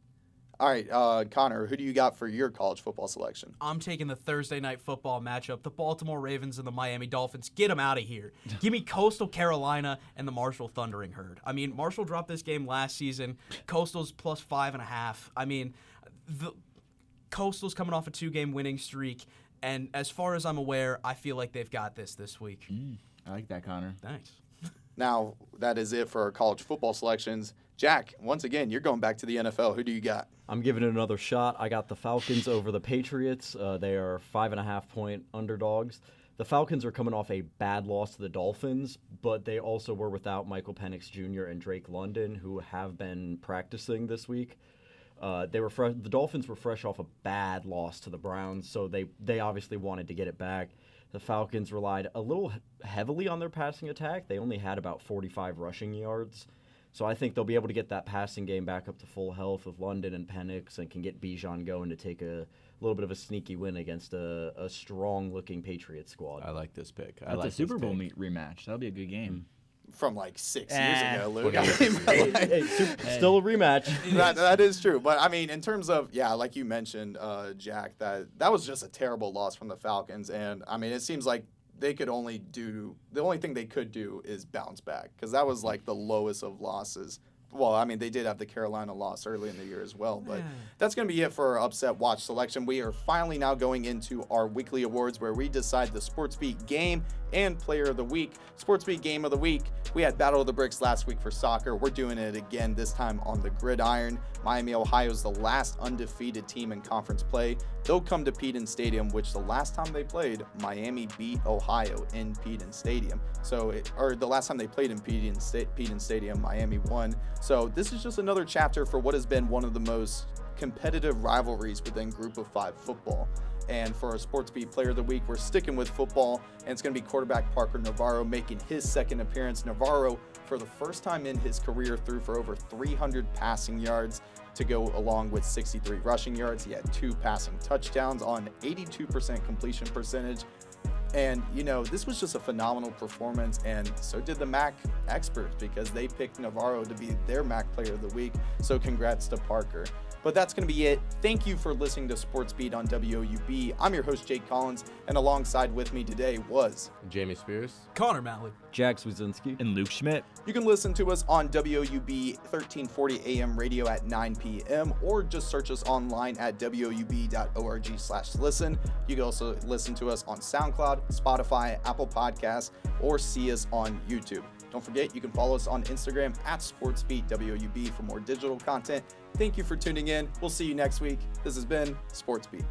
All right, Conor, who do you got for your college football selection? I'm taking the Thursday night football matchup, the Baltimore Ravens and the Miami Dolphins. Get them out of here. Give me Coastal Carolina and the Marshall Thundering Herd. I mean, Marshall dropped this game last season. Coastal's plus 5.5. I mean, the Coastal's coming off a 2-game winning streak, and as far as I'm aware, I feel like they've got this week. I like that, Connor. Thanks. Now, that is it for our college football selections. Jack, once again, you're going back to the NFL. Who do you got? I'm giving it another shot. I got the Falcons over the Patriots. They are 5.5-point underdogs. The Falcons are coming off a bad loss to the Dolphins, but they also were without Michael Penix Jr. and Drake London, who have been practicing this week. The Dolphins were fresh off a bad loss to the Browns, so they obviously wanted to get it back. The Falcons relied a little heavily on their passing attack. They only had about 45 rushing yards. So I think they'll be able to get that passing game back up to full health with London and Penix, and can get Bijan going to take a little bit of a sneaky win against a strong-looking Patriots squad. I like this pick. I That's like a Super this Bowl pick. rematch. That'll be a good game. From like 6 years ago, Luke. Well, I mean, Still a rematch. that is true. But I mean, in terms of, like you mentioned, Jack, that was just a terrible loss from the Falcons. And I mean, it seems like the only thing they could do is bounce back, because that was like the lowest of losses. Well, I mean, they did have the Carolina loss early in the year as well, but that's going to be it for our Upset Watch selection. We are finally now going into our weekly awards, where we decide the SportsBeat game and player of the week. SportsBeat game of the week, we had Battle of the Bricks last week for soccer. We're doing it again, this time on the gridiron. Miami, Ohio is the last undefeated team in conference play. They'll come to Peden Stadium, which the last time they played, Miami beat Ohio in Peden Stadium. Or the last time they played in Peden Stadium, Miami won. So this is just another chapter for what has been one of the most competitive rivalries within Group of 5 football. And for our SportsBeat Player of the Week, we're sticking with football, and it's going to be quarterback Parker Navarro making his second appearance. Navarro, for the first time in his career, threw for over 300 passing yards to go along with 63 rushing yards. He had 2 passing touchdowns on 82% completion percentage. And, this was just a phenomenal performance, and so did the MAC experts, because they picked Navarro to be their MAC Player of the Week. So congrats to Parker. But that's going to be it. Thank you for listening to SportsBeat on WOUB. I'm your host, Jake Collins, and alongside with me today was Jamey Spears. Conor Mallonn. Jack Zwiezinski. And Luke Schmitt. You can listen to us on WOUB 1340 AM radio at 9 p.m. or just search us online at woub.org/listen. You can also listen to us on SoundCloud, Spotify, Apple Podcasts, or see us on YouTube. Don't forget, you can follow us on Instagram at SportsBeatWOUB for more digital content. Thank you for tuning in. We'll see you next week. This has been SportsBeat.